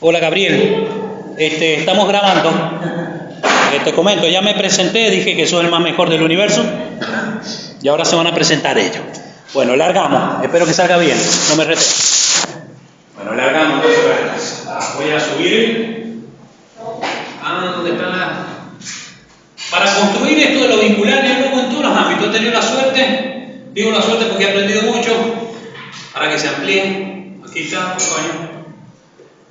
Hola Gabriel, estamos grabando. Te comento, ya me presenté, dije que soy el más mejor del universo y ahora se van a presentar ellos. Bueno, largamos, espero que salga bien, no me rete. Bueno, largamos. Voy a subir. ¿Dónde está? Para construir esto de lo vincular y luego en todos los ámbitos he tenido la suerte, digo la suerte porque he aprendido mucho, para que se amplíe. Aquí está, coño.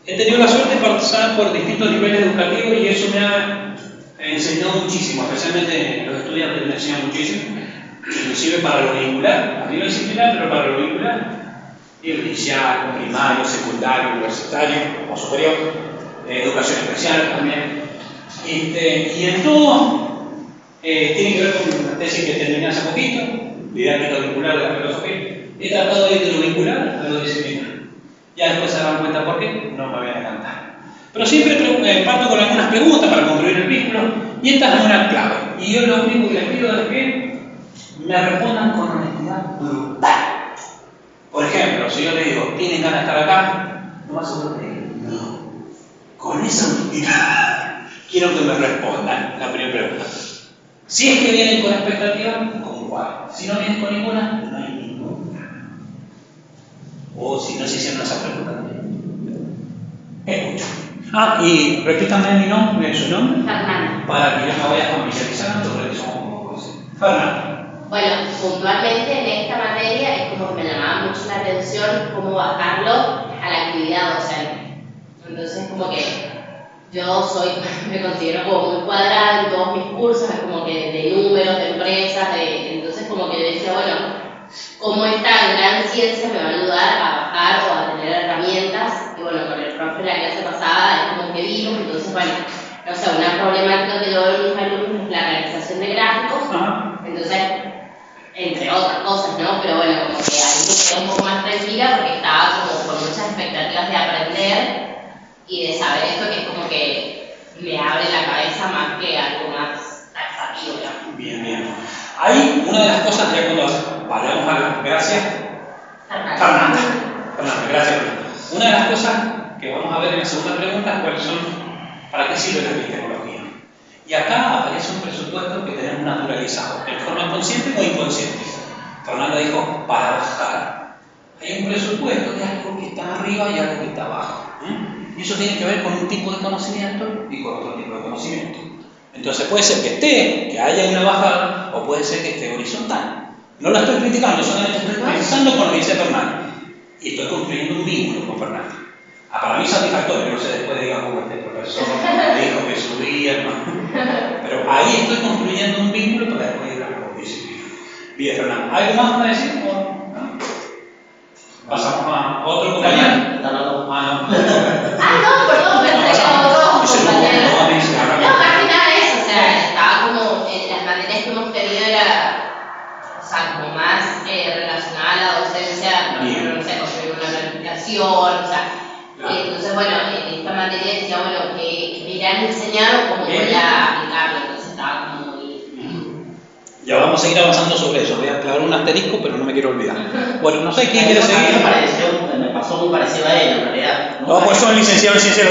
He tenido la suerte de pasar por distintos niveles educativos y eso me ha enseñado muchísimo, especialmente los estudiantes me enseñan muchísimo, inclusive para lo vincular, a nivel disciplinar, pero para lo vincular, nivel inicial, primario, secundario, universitario o superior, educación especial también. Y en todo tiene que ver con una tesis que terminé hace poquito, didáctica vincular de la filosofía. He tratado de ir de lo vincular a lo disciplinar. Ya después se darán cuenta por qué, no me voy a adelantar. Pero siempre parto con algunas preguntas para construir el vínculo, y esta es una clave. Y yo lo único que les pido es que me respondan con honestidad brutal. Por ejemplo, si yo le digo, ¿tienen ganas de estar acá? ¿No vas a poder decir? No. Con esa honestidad quiero que me respondan la primera pregunta. Si es que vienen con expectativa, ¿con cuál? Si no vienen con ninguna, no hay ninguna. O si no se hicieron esa pregunta también. Escucho. Y repítanme mi nombre, su nombre. Fernanda. Para que yo me vaya familiarizando, porque somos un poco así. Fernanda. Bueno, puntualmente en esta materia es como que me llamaba mucho la atención cómo bajarlo a la actividad docente. Entonces, como que yo me considero como muy cuadrada en todos mis cursos, es como que de números, de empresas, entonces como que yo decía, bueno, cómo esta gran ciencia me va a ayudar a bajar o a tener herramientas. Y bueno, con el profe de la clase pasada es como que vimos, entonces bueno, o sea, una problemática que yo veo en mis alumnos es la realización de gráficos. Entonces, entre otras cosas, ¿no? Pero bueno, como que ahí me quedé un poco más tranquila porque estaba como con muchas expectativas de aprender y de saber esto que es como que me abre la cabeza más que algo más taxativo, ¿no? Bien. Hay una de las cosas, ya cuando paramos a la... Gracias. Fernanda, gracias. Una de las cosas que vamos a ver en la segunda pregunta es cuáles son, para qué sirve la epistemología. Y acá aparece un presupuesto que tenemos naturalizado, en forma consciente o inconsciente. Fernanda dijo, para bajar. Hay un presupuesto de algo que está arriba y algo que está abajo. Y eso tiene que ver con un tipo de conocimiento y con otro tipo de conocimiento. Entonces puede ser que haya una bajada, o puede ser que esté horizontal. No la estoy criticando, solamente estoy pensando con lo que dice Fernanda. Y estoy construyendo un vínculo con Fernanda. Para mí es satisfactorio, no sé después diga como este profesor me dijo que subía, ¿no? Pero ahí estoy construyendo un vínculo para después ir a la disciplina. Bien, Fernanda, ¿algo más para decir? ¿No? Pasamos a otro compañero. No, perdón, pensé que era otro compañero. No, más que nada eso, o sea, estaba como en las materias que hemos tenido era, o sea, como más relacionada a la docencia, no sé, construir una planificación, o sea, entonces, bueno, en esta materia decía, bueno, que me irán a enseñar o cómo voy a aplicarlo, entonces estaba como muy... Ya vamos a seguir avanzando sobre eso, voy a clavar un asterisco, pero no me quiero olvidar. Bueno, no sé quién quiere seguir. Me pasó muy parecido a él, en realidad. No, pues son licenciados en ciencias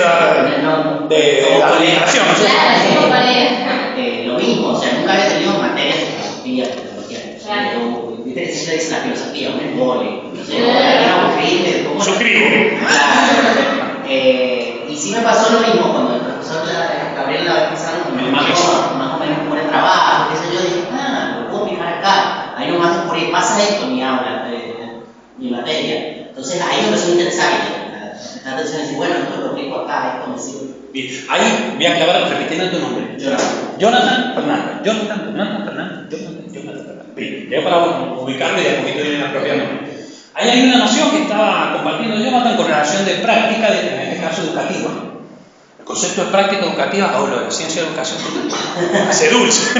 de la administración. Lo mismo, o sea, nunca había tenido materias de filosofía, viste que siempre dice la filosofía, un embole, no sé, Suscribo. Claro. Y sí me pasó lo mismo cuando el profesor Gabriel la vez pasada me dijo más o menos cómo era el trabajo, qué sé yo, dije, lo puedo fijar acá, ahí nomás por ahí pasa esto en mi aula, mi materia. Entonces ahí me empezó a interesar la atención y decir, bueno, esto lo aplico acá, esto me sirve. Bien, ahí voy a clavar, repitiendo tu nombre. Jonathan Fernanda. Bien, ya para ubicarlo y de a poquito ir apropiándome. Ahí hay una noción que estaba compartiendo Jonathan con relación de práctica, en este caso educativa. El concepto de práctica educativa, hablo de la ciencia de educación, hace dulce.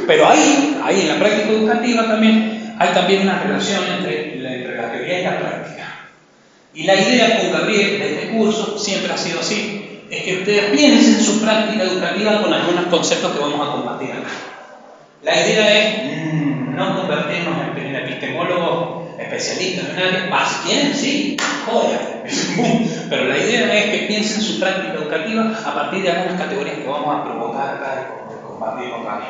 Pero ahí en la práctica educativa también hay también una relación entre la teoría y la práctica. Y la idea con Gabriel de este curso siempre ha sido así, es que ustedes piensen su práctica educativa con algunos conceptos que vamos a compartir acá. La idea es no convertirnos en epistemólogos especialistas en un área, más si quieren, sí, joya, es un Pero la idea es que piensen su práctica educativa a partir de algunas categorías que vamos a provocar acá y compartir con cada uno.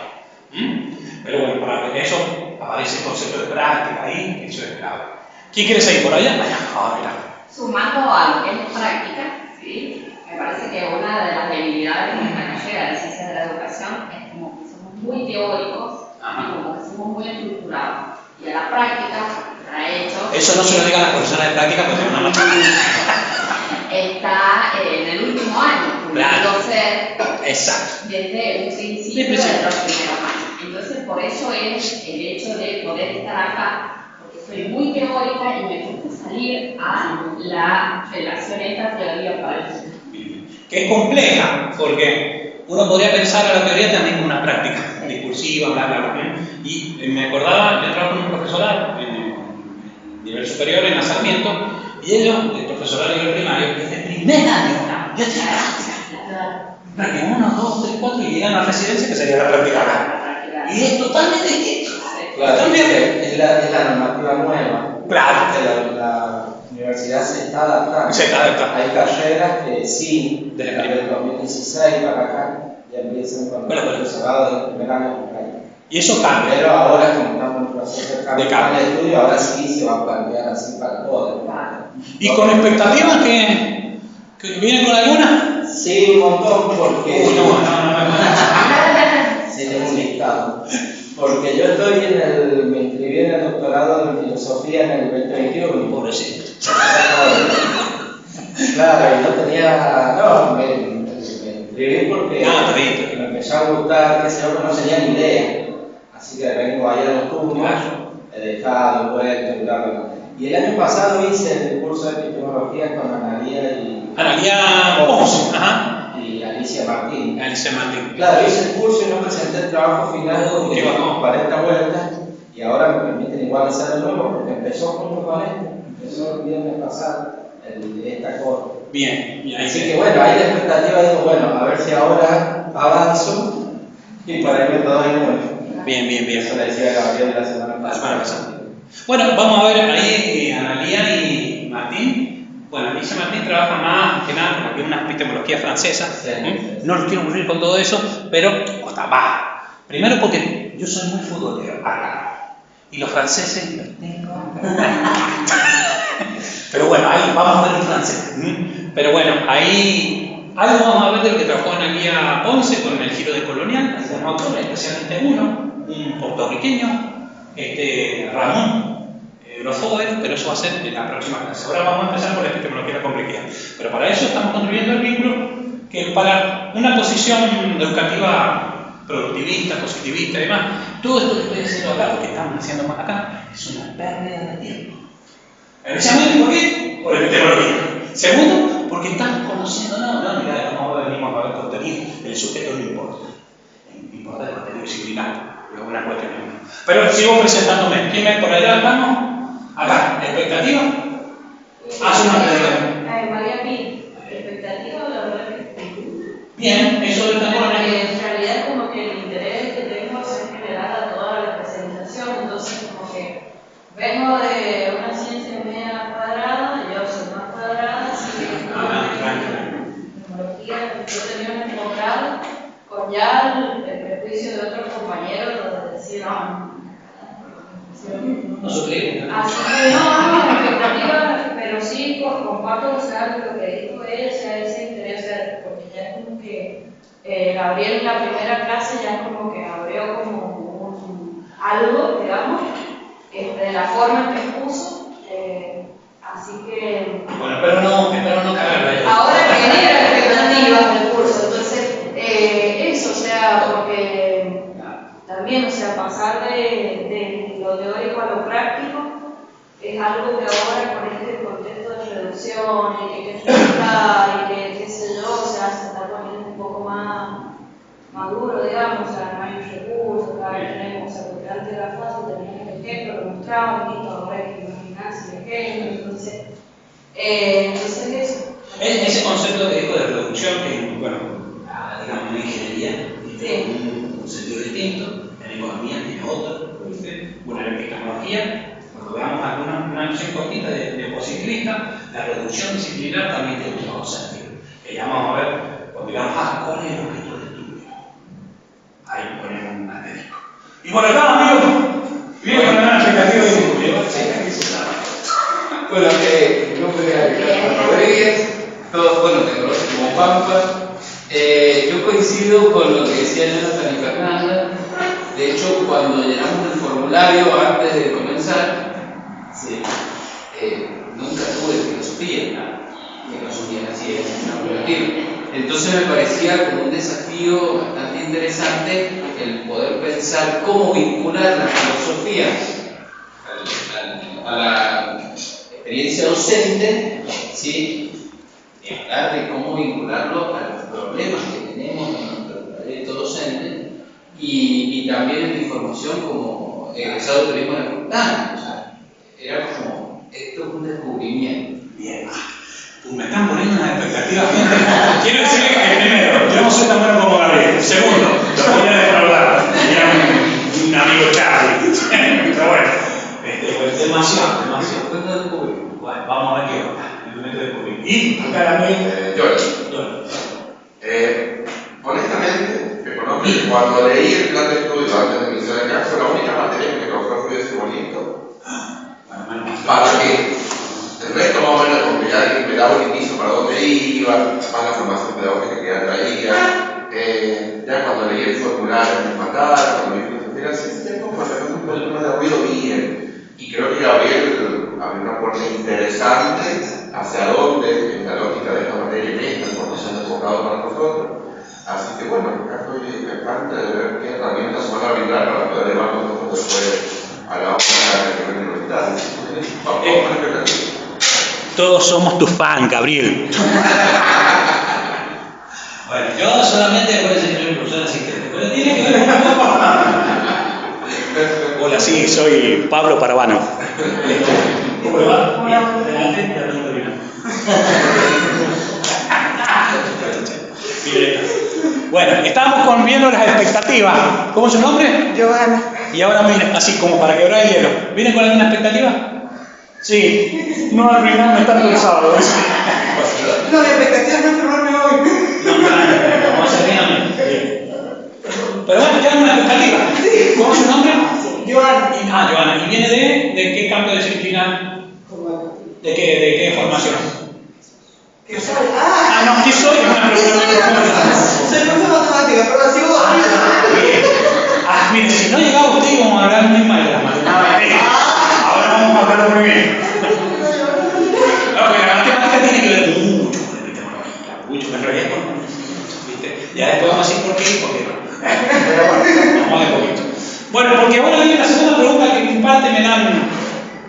Pero bueno, para que eso aparece el concepto de práctica ahí, eso es clave. ¿Quién quiere seguir por allá? Vaya, ahora. Sumando a lo que es práctica, ¿sí? Me parece que una de las debilidades de nuestra carrera de ciencias de la educación es como que somos muy teóricos y como que somos muy estructurados. Y a la práctica, a hecho... Eso no se lo digan a las personas de práctica porque tienen una macha. Está en el último año, pudiendo ser exacto. desde un principio de los primeros años. Entonces, por eso es el hecho de poder estar acá, porque soy muy teórica y me gusta salir a la relación esta teoría para el futuro. Que es compleja, porque uno podría pensar a la teoría también como una práctica discursiva, bla, bla, bla. Y me acordaba, yo trabajo en un profesorado en el nivel superior, en la Sarmiento, y ellos, el profesorado a nivel primario, desde el primer año, ya tienen práctica. 1, 2, 3, 4 y llegan a la residencia, que sería la práctica acá. Y es totalmente distinto. Claro, es la normativa nueva. Claro. La universidad se está adaptando. Se está adaptando. Hay carreras que sí, Desde desde el 2016 para acá, ya empiezan con el profesorado del primer año de práctica. Y eso cambia. Pero ahora, como estamos en un proceso de cambio cambio. de estudio, ahora sí se va a plantear así para todos. ¿Y con expectativas que vienen con alguna? Sí, un montón, porque... No. Sí, tengo un listado. Porque yo me inscribí en el doctorado en filosofía en el 2021. Pobrecito. Claro, y no tenía... No, me inscribí porque me empezó a gustar, que sé yo, no tenía ni idea. Así que vengo ahí a los turnos, he dejado, vuelto y bla, bla. Y el año pasado hice el curso de epistemología con Analía Ponce, y Alicia Martín. Alicia Martín. Claro, hice el curso y no presenté el trabajo final porque bajó. 40 vueltas y ahora me permiten igual hacer de nuevo porque empezó junto con empezó el viernes pasado esta cosa. Bien. Así que bueno, ahí la expectativa digo, bueno, a ver si ahora avanzo y para irme todo de nuevo. Bien. Eso le decía a Gabriel la semana pasada. Bueno, vamos a ver ahí Analía y Martín. Bueno, Alicia Martín trabaja más que nada con lo que es una epistemología francesa. Sí. No los quiero aburrir con todo eso, pero va. Primero porque yo soy muy futbolero y los franceses los tengo. Pero bueno, ahí vamos a ver un francés. Pero bueno, ahí algo vamos a ver de lo que trabajó Analía Ponce con el giro de colonial, algunos autores, especialmente un puertorriqueño, Ramón Grofoer, pero eso va a ser en la próxima clase. Ahora vamos a empezar por la epistemología de la complejidad. Pero para eso estamos construyendo el vínculo que para una posición educativa productivista, positivista y demás, todo esto que estoy haciendo acá, lo que estamos haciendo más acá, es una pérdida de tiempo. Inicialmente, ¿por qué? Por epistemología. Segundo, porque estamos conociendo, mira, cómo venimos a ver contenido, el sujeto no importa. Importa el contenido disciplinario, es una cuestión. Pero sigo presentándome. ¿Quién me por allá estamos? Acá, ¿expectativa? Haz una pregunta. María Pi, expectativa, la verdad que... Bien, eso está con en realidad como que el interés que tengo es en general a toda la presentación, entonces como que vengo de una ciencia media cuadrada, yo soy más cuadrada, así que la tecnología yo tenía un enfocado con ya el prejuicio de otros compañeros donde decían no suscribo. así que no, expectativa, pero sí comparto lo que dijo ella, o sea, ese interés, o sea, porque ya es como que Gabriel en la primera clase ya como que abrió como algo, digamos, de la forma en que expuso, así que... Bueno, espero no cagarla. Ahora genera expectativas del curso, entonces, eso, o sea, porque también, o sea, pasar de lo teórico a lo práctico es algo que ahora con este contexto de reducción y que está y que qué sé yo, o sea, se está poniendo un poco más maduro, digamos, o sea, no hay recursos, cada vez tenemos, o sea, porque antes era fácil, teníamos el ejemplo, lo mostramos, listo, ahora hay que imaginarse el ejemplo, entonces eso. Ese concepto que dijo de reducción, que bueno, digamos, en ingeniería, tiene un sentido distinto, en economía tiene otro, bueno, en epistemología, cuando veamos alguna noción cortita de positivista, la reducción disciplinar también tiene un sentido. Que ya vamos a ver, cuando digamos, ¿cuál es el objeto de estudio? Ahí ponemos un asterisco. Y por acá, amigos, viene con una expectativa de estudio. Bueno, mi nombre es Alejandro Rodríguez, todos bueno, me conocen como Pampa. Yo coincido con lo que decía Jonathan y Fernanda. De hecho, cuando llenamos el formulario antes de comenzar, sí, nunca tuve filosofía, así es, entonces me parecía como un desafío bastante interesante el poder pensar cómo vincular la filosofía a la experiencia docente, ¿sí? Y hablar de cómo vincularlo a los problemas que tenemos en nuestro proyecto docente y también en mi formación como egresado de turismo de la facultad. O sea, era como, esto es un descubrimiento. Bien. Me están poniendo unas expectativas. Quiero decir que primero, yo no soy tan bueno como Gabriel. Segundo, lo voy a defraudar. Era un amigo Charlie. Pero bueno, demasiado. Bueno, vamos a ver qué onda. El momento de descubrir. Y acá la honestamente, reconozco que cuando leí el plan de estudio antes de iniciar el caso, la única materia que me causó ruido ese bonito. Para que el resto más o menos como que ya me daba un inicio para dónde iba, más la formación pedagógica que ya traía. Ya cuando leí el formulario me mataron, cuando leí filosofía, sí, como un poco de ruido bien. Y creo que Gabriel abrió una puerta interesante hacia dónde en la lógica de esta materia que está formación enfocado para nosotros. Así que bueno, acá estoy expectante de ver qué herramientas se van a brindar para poder llevar nosotros después a la hora de nivel universitario. Vamos a expectativa. Todos somos tus fans, Gabriel. Bueno, yo solamente puedo decir que soy profesor asistente, pero tiene que ver con... Hola, sí, soy Pablo Parabano. ¿Cómo le va? Bien, adelante, ya lo termino. Bueno, estábamos viendo las expectativas. ¿Cómo es su nombre? Giovanna. Y ahora miren, así como para quebrar el hielo. ¿Vienen con alguna expectativa? Sí, no arruinarme tanto el sábado. No, mi expectativa no es formarme hoy. No, vamos a hacer bien. Pero bueno, ¿tienen una expectativa? Sí. ¿Cómo es su nombre? Giovanna. Giovanna. ¿Y viene de qué cambio de disciplina? ¿De qué formación? ¿Qué soy? Ah, No, ¿qué soy? Es una pregunta. soy profesor de matemáticas, pero así vos. Mire, si no llegaba usted íbamos a hablar muy mal de las matemáticas. Ahora vamos a hablarlo muy bien. Porque la matemática tiene que ver mucho con la epistemología, mucho, en realidad con ¿viste? Ya después vamos a decir por qué y por qué no. Pero bueno, vamos de poquito. Bueno, porque ahora viene la segunda pregunta que en parte me la han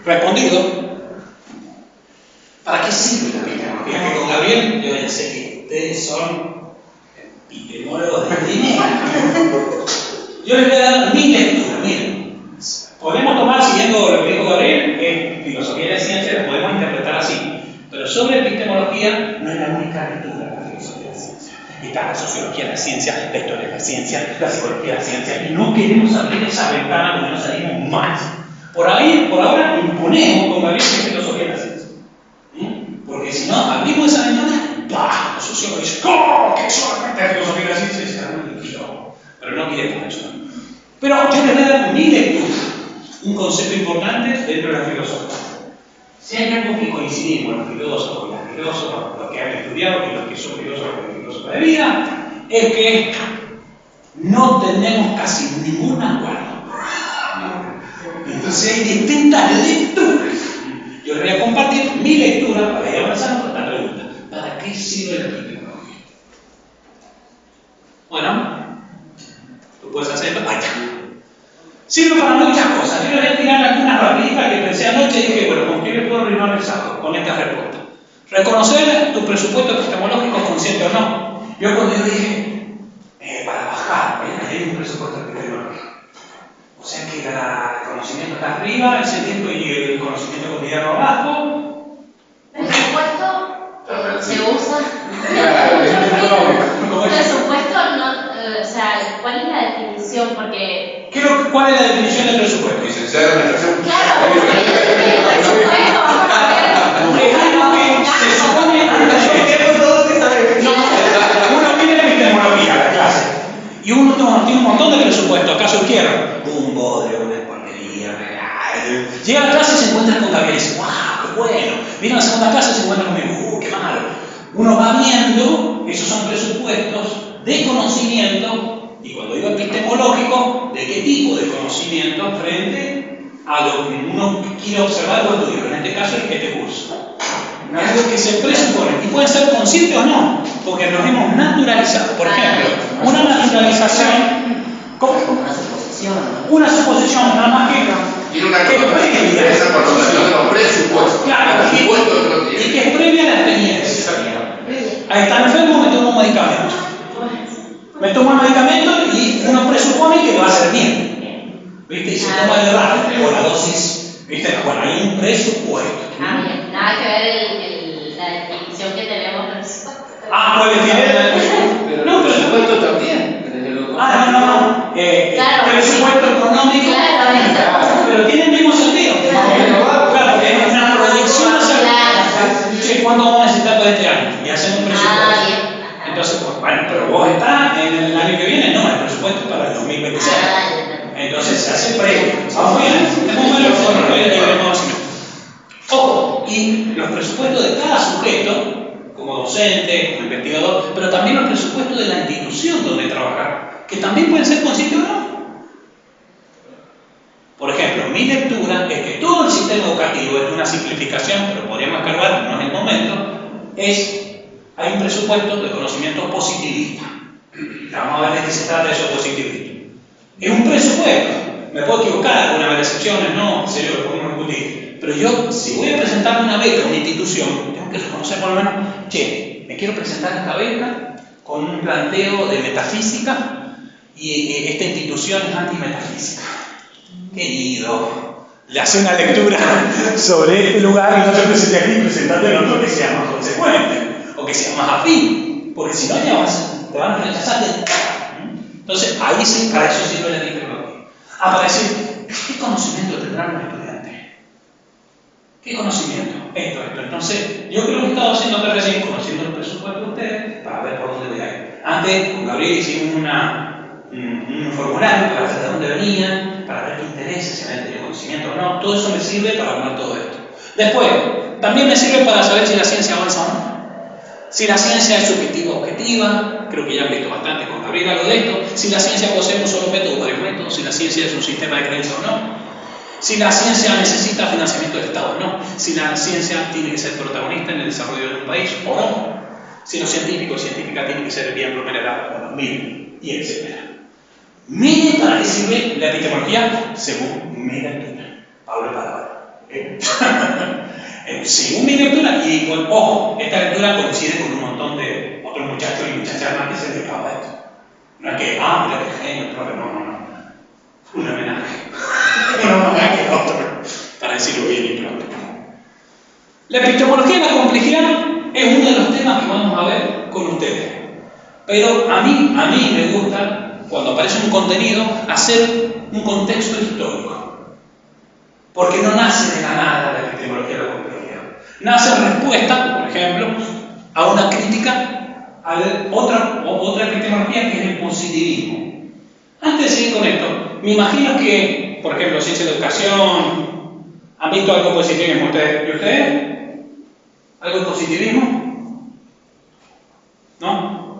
respondido. ¿Para qué sirve la epistemología? Que con Gabriel yo ya sé que ustedes son epistemólogos de primera. Yo les voy a dar mi lectura, miren. Podemos tomar, siguiendo lo que dijo Gabriel, que filosofía de la ciencia la podemos interpretar así. Pero sobre epistemología no es la única lectura de la filosofía de la ciencia. Está la sociología de la ciencia, la historia de la ciencia, la psicología de la ciencia, y no queremos abrir esa ventana porque no salimos más. Por ahora imponemos con Gabriel que es filosofía de la ciencia. Porque si no, abrimos esa ventana, ¡pah! Los sociólogos dicen, ¿cómo? ¿Qué solamente es filosofía de la ciencia? Y se dan un kilo. Pero no queremos eso. Pero yo les voy a dar mi lectura, un concepto importante dentro de la filosofía. Si hay algo que coincidimos los filósofos y las filósofas, los que han estudiado y los que son filósofos y filósofos de vida, es que no tenemos casi ningún acuerdo. Entonces hay distintas lecturas. Yo les voy a compartir mi lectura para ir avanzando con esta pregunta. ¿Para qué sirve la epistemología? Bueno, tú puedes hacer esto. Sirve para muchas cosas. Yo les voy a tirar algunas rapiditas que pensé anoche y dije, bueno, ¿con qué le puedo arruinar el sábado? Con esta respuesta. Reconocer tu presupuesto epistemológico consciente o no. Yo cuando yo dije, para bajar, hay un presupuesto epistemológico. O sea que el conocimiento está arriba, el sentimiento y el conocimiento cotidiano abajo. Presupuesto se usa. Presupuesto no, o sea, ¿cuál es la definición? Porque ¿Cuál es la definición del presupuesto? Licenciado en administración. claro, el presupuesto, vamos a ver. Es algo que bueno. Vino la segunda clase y se encuentra conmigo, qué malo. Uno va viendo, esos son presupuestos de conocimiento, y cuando digo epistemológico, de qué tipo de conocimiento frente a lo que uno quiere observar o estudiar, en este caso es este curso. Algo que se presupone, y puede ser consciente o no, porque nos hemos naturalizado. Por ejemplo, una naturalización, ¿cómo? Una suposición, nada más que Tiene una previa. Esa connotación de los presupuestos. Claro, y que es previa a la experiencia. Ahí está enfermo, me tomo un medicamento. Me tomo el medicamento y uno presupone que va a ser bien. ¿Viste? Y se toma el rato o la dosis. ¿Viste? Bueno, hay un presupuesto. Bien. Nada que ver la definición que tenemos nosotros. Puede tener. Pero no, presupuesto también. No. Claro. Presupuesto económico. Claro. Pero tiene el mismo sentido. Claro, porque es una proyección hacia. Che, ¿cuánto vamos a necesitar para este año? Y hacemos un presupuesto. Bien. Entonces, bueno, pero vos estás en el año que viene, no, el presupuesto para el 2026. Entonces se hace previo. Vamos bien, ojo, y los presupuestos de cada sujeto, como docente, como investigador, pero también los presupuestos de la institución donde trabajar, que también pueden ser conscientes o no. Por ejemplo, mi lectura es que todo el sistema educativo es una simplificación, pero podríamos escarbar, no es el momento, hay un presupuesto de conocimiento positivista. Vamos a ver de qué se trata eso positivista. Es un presupuesto. Me puedo equivocar, algunas vez excepciones, no, en serio, lo podemos discutir. Pero yo, si voy a presentar una beca a una institución, tengo que reconocer por lo menos, che, me quiero presentar esta beca con un planteo de metafísica y esta institución es antimetafísica. Querido, le hace una lectura sobre este lugar y no te presente aquí, presentate en otro que sea más consecuente o que sea más afín, porque si no ya te van a rechazar. Entonces, ahí sí, para eso sirve la epistemología. Para decir, ¿qué conocimiento tendrán los estudiantes? ¿Qué conocimiento? Esto. Entonces, yo creo que he estado haciendo recién, conociendo el presupuesto de ustedes, para ver por dónde voy a ir. Antes, con Gabriel hicimos un formulario para ver de dónde venían, para ver qué intereses, si habían tenido conocimiento o no. Todo eso me sirve para armar todo esto. Después, también me sirve para saber si la ciencia avanza o no. Si la ciencia es subjetiva o objetiva, creo que ya han visto bastante con Gabriel algo de esto. Si la ciencia posee un solo método o varios métodos, si la ciencia es un sistema de creencia o no. Si la ciencia necesita financiamiento del Estado o no. Si la ciencia tiene que ser protagonista en el desarrollo de un país o no. Si los científicos o científicas tienen que ser bien remunerados o no, miren, y etc. Miren para qué sirve la epistemología según mi lectura. Pablo Parabara. Según mi lectura, y ojo, esta lectura coincide con un montón de otros muchachos y muchachas más que se dedicaban a esto. No es que, mira qué genio, el profe, no. Un homenaje. Un homenaje a otro, para decirlo bien y pronto. La epistemología de la complejidad es uno de los temas que vamos a ver con ustedes. Pero a mí me gusta, cuando aparece un contenido, hacer un contexto histórico. Porque no nace de la nada la epistemología de la complejidad. Nace en respuesta, por ejemplo, a una crítica a otra epistemología que es el positivismo. Antes de seguir con esto, me imagino que, por ejemplo, ciencia de educación, ¿han visto algo positivismo ustedes? ¿Y ustedes? ¿Algo de positivismo? ¿No?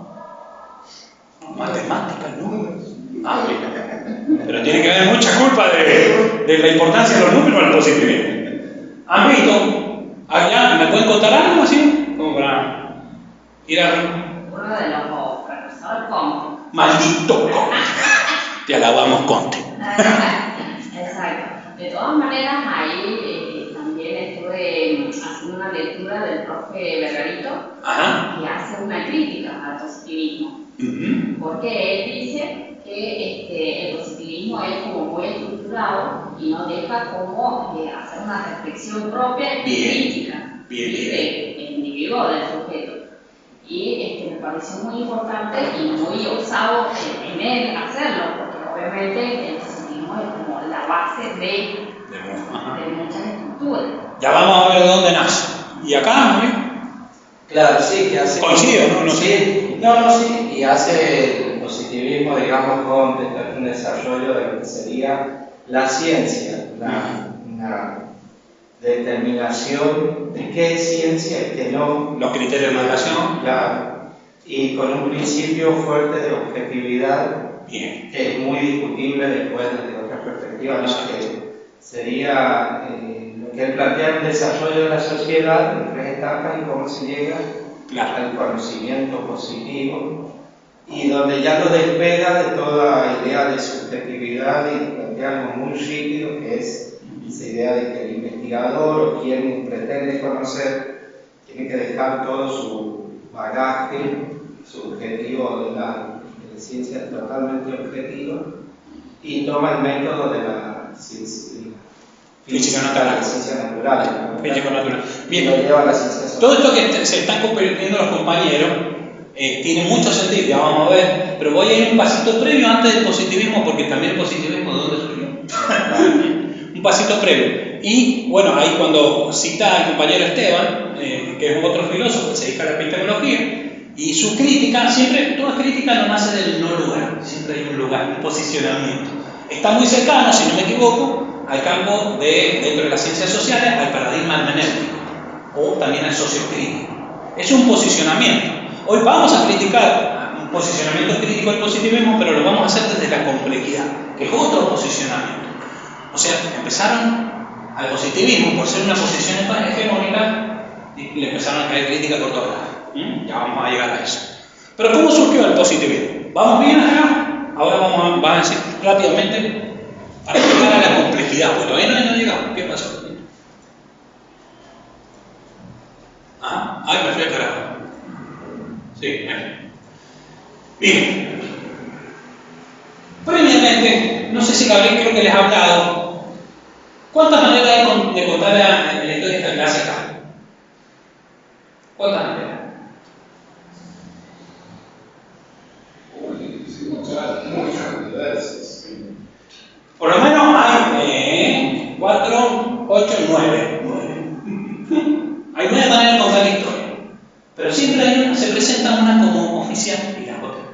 Matemáticas, números. Pero tiene que haber mucha culpa de la importancia de los números al positivismo. ¿Han visto? Allá, ¿me pueden contar algo así? Como para ir a... Uno de los profesores Conte. ¡Maldito Conte! Te alabamos, Conte. Exacto. De todas maneras, ahí también estuve haciendo una lectura del profe Vergarito, que hace una crítica al positivismo. Porque él dice que el positivismo es como muy estructurado y no deja como hacer una reflexión propia y crítica del individuo, del sujeto. Y me pareció muy importante y muy osado en él hacerlo, porque obviamente el positivismo es como la base de muchas estructuras. Ya vamos a ver de dónde nace. ¿Y acá? Claro, sí, que hace... Coincide, ¿no? No sé. Sí, y hace el positivismo, digamos, con un desarrollo de lo que sería la ciencia, una determinación de qué es ciencia y qué no. Los criterios de maduración. Claro. Y con un principio fuerte de objetividad, Bien. que es muy discutible después desde otra perspectiva, ¿no? Que sería lo que él plantea un desarrollo de la sociedad en 3 etapas y cómo se llega al conocimiento positivo, y donde ya lo despega de toda idea de subjetividad y plantea algo muy rígido, que es esa idea de que el investigador o quien pretende conocer tiene que dejar todo su bagaje subjetivo de la ciencia totalmente objetiva y toma el método de la física natural. Ciencia natural. Física natural. Bien. Lo lleva a la ciencia social. Todo esto que se están compartiendo los compañeros tiene mucho sentido, ya vamos a ver, pero voy a ir un pasito previo antes del positivismo, porque también el positivismo, ¿de dónde surgió? Un pasito previo. Y bueno, ahí cuando cita al compañero Esteban, que es otro filósofo que se dedica a la epistemología, y su crítica, siempre, toda crítica no nace del no lugar, siempre hay un lugar, un posicionamiento. Está muy cercano, si no me equivoco, al campo dentro de las ciencias sociales, al paradigma hermenéutico, o también al sociocrítico. Es un posicionamiento. Hoy vamos a criticar un posicionamiento crítico del positivismo, pero lo vamos a hacer desde la complejidad, que es otro posicionamiento. O sea, empezaron al positivismo por ser una posición hegemónica y le empezaron a caer crítica por todos lados. Ya vamos a llegar a eso. Pero ¿cómo surgió el positivismo? ¿Vamos bien acá? Ahora vamos a decir rápidamente para llegar a la complejidad, pues todavía no llegamos. ¿Qué pasó? Ay, me fui al carajo. Sí, bien. Previamente, no sé si Gabriel creo que les ha hablado. ¿Cuántas maneras hay de contar la historia de esta clase acá? ¿Cuántas maneras? Muchas diversas. Por lo menos hay 4, 8, 9. Hay 9 maneras de contar la historia. Pero siempre se presenta una como oficial y la otra.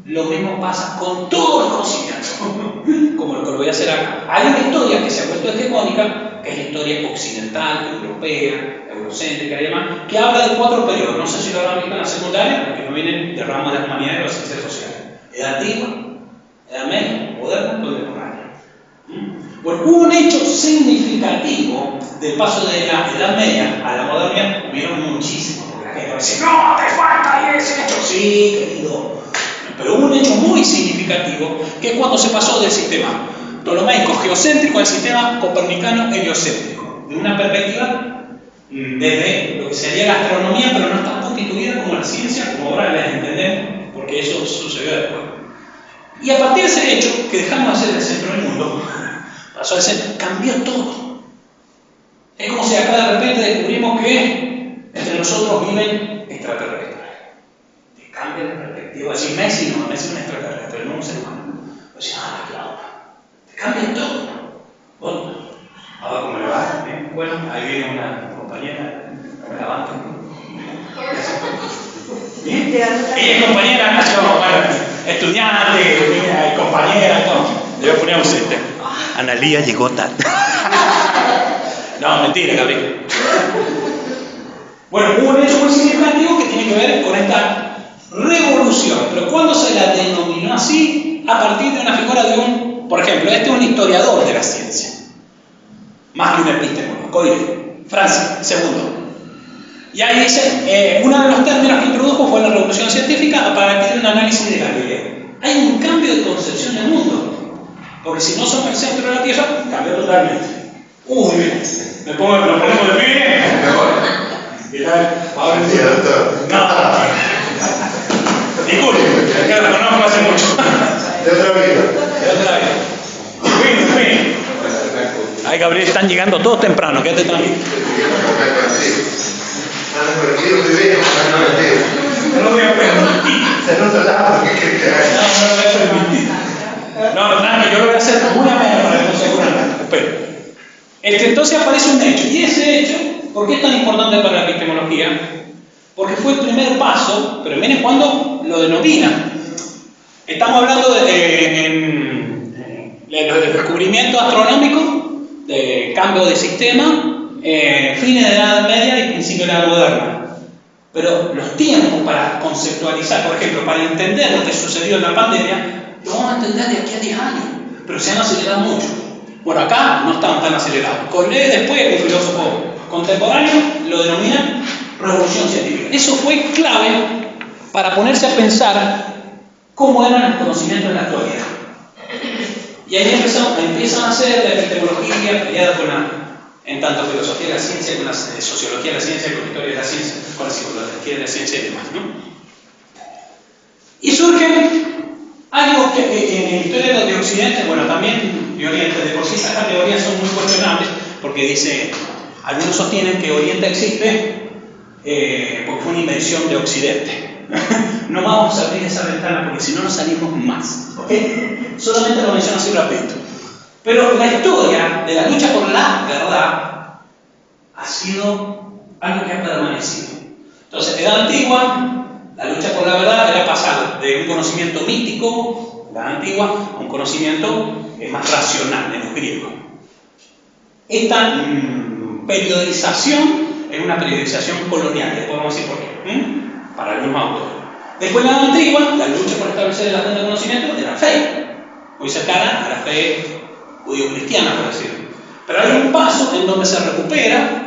Lo mismo pasa con todos los conocimientos, como lo que lo voy a hacer acá. Hay una historia que se ha vuelto hegemónica, que es la historia occidental, europea, eurocéntrica y demás, que habla de 4 periodos. No sé si lo habrán visto en la secundaria, porque no vienen de ramos de la humanidad y de las ciencias sociales. Edad antigua, edad media, moderna, contemporánea. Bueno, hubo un hecho significativo del paso de la Edad Media a la modernidad. Hubieron muchísimos, porque la gente va a decir, no, te falta ese hecho. Sí, querido. Pero hubo un hecho muy significativo, que es cuando se pasó del sistema ptolomaico geocéntrico al sistema copernicano heliocéntrico, de una perspectiva desde lo que sería la astronomía, pero no está constituida como la ciencia, como ahora la entendemos, porque eso sucedió después. Y a partir de ese hecho, que dejamos de ser el centro del mundo, pasó a ser, cambió todo. Es como si acá de repente descubrimos que entre nosotros viven extraterrestres. Te cambia la perspectiva. Si Messi no es un extraterrestre, no un ser humano. Pues claro, te cambia todo. Bueno, ahora cómo le va. Bueno, ahí viene una compañera, me levanto. ¿Bien? Ella es compañera, nació, bueno, estudiante, compañera, todo. Le voy a poner ausente. Analía llegó tarde. No, mentira, Gabriel. Bueno, hubo un hecho muy significativo que tiene que ver con esta revolución. Pero ¿cuándo se la denominó así? A partir de una figura de un, por ejemplo, este es un historiador de la ciencia, más que un epistemólogo, Coire, Francia, segundo. Y ahí dice, uno de los términos que introdujo fue la revolución científica a partir de un análisis de Galileo. Hay un cambio de concepción del mundo, porque si no somos el centro de la Tierra, cambia totalmente. Uy, bien, nos ponemos de pie. ¿Qué tal? Ahora sí, doctor. No, disculpe, es que la conozco hace mucho. De otra vida. De otra vida. Fin. Ay, Gabriel, están llegando todos temprano, quédate tranquilo. No lo voy a permitir. Se nota nada, ¿qué crees que hay? No lo voy a permitir. No, tranquilo, yo lo voy a hacer muy ameno para que no se ocurra. Espera. Entonces aparece un hecho, y ese hecho, ¿por qué es tan importante para la epistemología? Porque fue el primer paso, pero miren cuándo lo denomina. Estamos hablando de los descubrimientos astronómicos de cambio de sistema, fines de la Edad Media y principio de la Edad Moderna. Pero los tiempos para conceptualizar, por ejemplo, para entender lo que sucedió en la pandemia, lo vamos a entender de aquí a 10 años, pero se han acelerado mucho. Bueno, acá no estaban tan acelerados. Collet después, un filósofo contemporáneo, lo denomina revolución científica. Eso fue clave para ponerse a pensar cómo eran los conocimientos en la actualidad. Y ahí empiezan a hacer la epistemología peleada con en tanto filosofía de la ciencia, con la sociología de la ciencia, con la historia de la ciencia, con la psicología de la ciencia y demás, ¿no? Y surge algo que en la historia de Occidente, bueno, también de Oriente, de por sí estas categorías son muy cuestionables, porque dice, algunos sostienen que Oriente existe porque fue una invención de Occidente. No vamos a abrir esa ventana porque si no nos salimos más, ¿ok? Solamente lo menciono así rapidito. Pero la historia de la lucha por la verdad ha sido algo que ha permanecido. Entonces, edad antigua, la lucha por la verdad era pasar de un conocimiento mítico, edad antigua, a un conocimiento más racional de los griegos. Esta periodización es una periodización colonial, después vamos a decir por qué, para el mismo autor. Después, en la edad antigua, la lucha por establecer la fuente de conocimiento de la fe, muy cercana a la fe judío-cristiana, por decirlo. Pero hay un paso en donde se recupera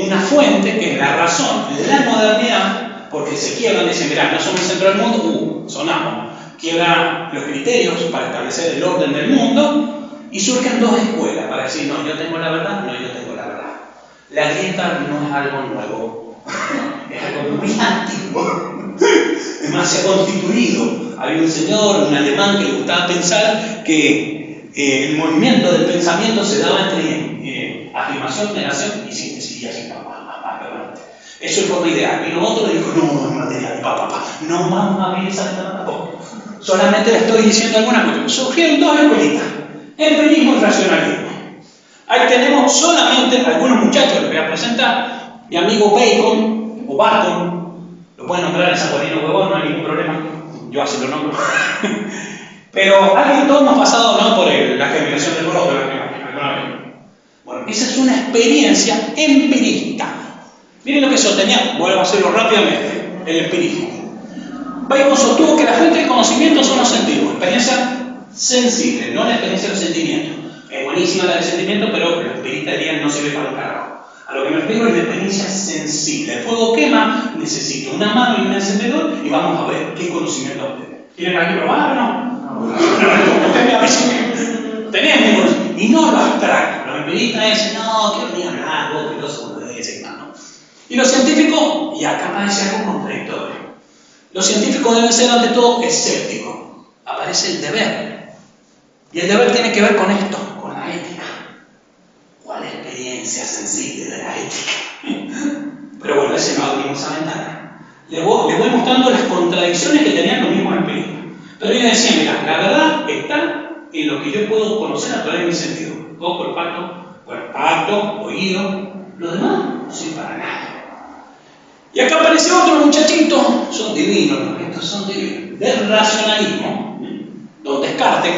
una fuente que es la razón, la modernidad, porque se quiebran, dicen, mirá, no somos el centro del mundo, sonamos, quiebran los criterios para establecer el orden del mundo y surgen dos escuelas para decir, no, yo tengo la verdad, no, yo tengo la verdad. La grieta no es algo nuevo, es algo muy antiguo. Es más, se ha constituido. Había un señor, un alemán, que le gustaba pensar que el movimiento del pensamiento se daba entre afirmación, negación y síntesis, y así, eso es forma ideal. Vino otro y dijo, no, es material, no vamos a abrir esa ventana tampoco. Solamente le estoy diciendo alguna cosa. Surgieron dos escuelitas, empirismo y racionalismo. Ahí tenemos solamente algunos muchachos, les voy a presentar. Mi amigo Bacon, o Bacon, lo pueden nombrar en San Juanino Huevón, no hay ningún problema, yo así lo nombro. Pero alguien todos hemos pasado, ¿no?, por la generación del brote alguna vez. Bueno, esa es una experiencia empirista. Miren lo que sostenía, vuelvo a hacerlo rápidamente, el empirismo. Bacon sostuvo que la fuente del conocimiento son los sentidos, experiencia sensible, no la experiencia de los sentimientos. Es buenísima la del sentimiento, pero los empiristas dirían no sirve para un carajo. A lo que me refiero es la experiencia sensible. El fuego quema, necesito una mano y un encendedor y vamos a ver qué conocimiento obtener. ¿Quieren aquí probar o no? Tenemos, y no lo abstracto. Los empiristas dicen, no, quiero venir a hablar, vos, filósofo, de ese ¿no? Y los científicos, y acá aparece algo contradictorio. Los científicos deben ser ante todo escépticos. Aparece el deber. Y el deber tiene que ver con esto, con la ética. ¿Cuál experiencia sensible de la ética? Pero bueno, ese no abrimos esa ventana. Le voy mostrando las contradicciones que tenían los mismos empiristas. Pero ellos decían, mira, la verdad está en lo que yo puedo conocer a través de mis sentidos. Ojo, olfato, oído, lo demás no sirve para nada. Y acá aparece otro muchachito, son divinos, estos son divinos, del racionalismo, don Descartes,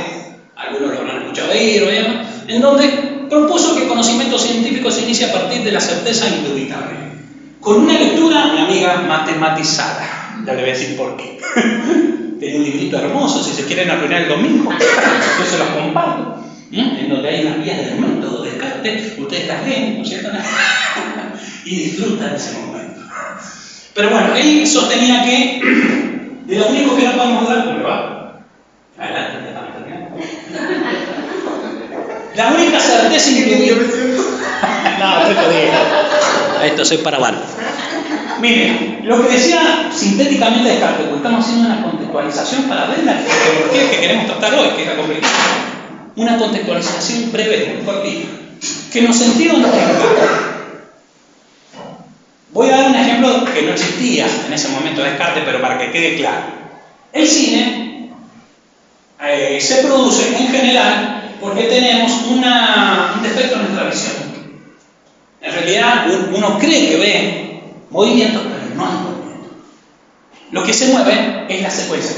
algunos lo habrán escuchado ir o demás, en donde propuso que el conocimiento científico se inicia a partir de la certeza indubitable, con una lectura, mi amiga, matematizada. Ya le voy a decir por qué. Tiene un librito hermoso, si se quieren arruinar el domingo, yo se los comparto, en donde hay unas vías del método de Descartes, ustedes las leen, ¿no es cierto? Y disfrutan ese momento. Pero bueno, él sostenía que de lo único que no podemos dar, ¿cómo va? Adelante, ya estamos terminando. La única certeza indubitable. No, esto digo. Esto soy para abajo. Miren, lo que decía sintéticamente Descartes, porque estamos haciendo una contextualización para ver la epistemología que queremos tratar hoy, que es la complejidad. Una contextualización breve, muy cortita, que en los sentidos nos encanta. Voy a dar un ejemplo que no existía en ese momento de Descartes, pero para que quede claro. El cine se produce en general porque tenemos un defecto en nuestra visión. En realidad, uno cree que ve movimiento, pero no hay movimiento. Lo que se mueve es la secuencia.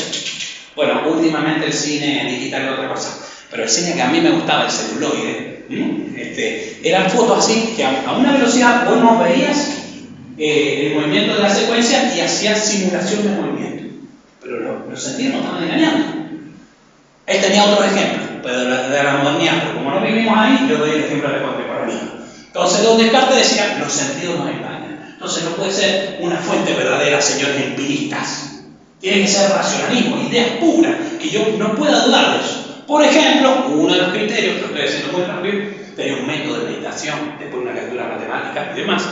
Bueno, últimamente el cine digital es otra cosa, pero el cine que a mí me gustaba, el celuloide, Eran fotos así que a una velocidad vos no veías el movimiento de la secuencia y hacías simulación de movimiento. Pero los sentidos nos estaban engañando. Él tenía otro ejemplo de la modernidad, pero como no vivimos ahí, yo doy el ejemplo de la contemporaneidad. Entonces, Don Descartes decía, los sentidos nos engañan. Entonces, no puede ser una fuente verdadera, señores empiristas. Tiene que ser racionalismo, ideas puras, que yo no pueda dudar de eso. Por ejemplo, uno de los criterios, que estoy haciendo muy rápido, tenía un método de meditación, después una lectura matemática y demás.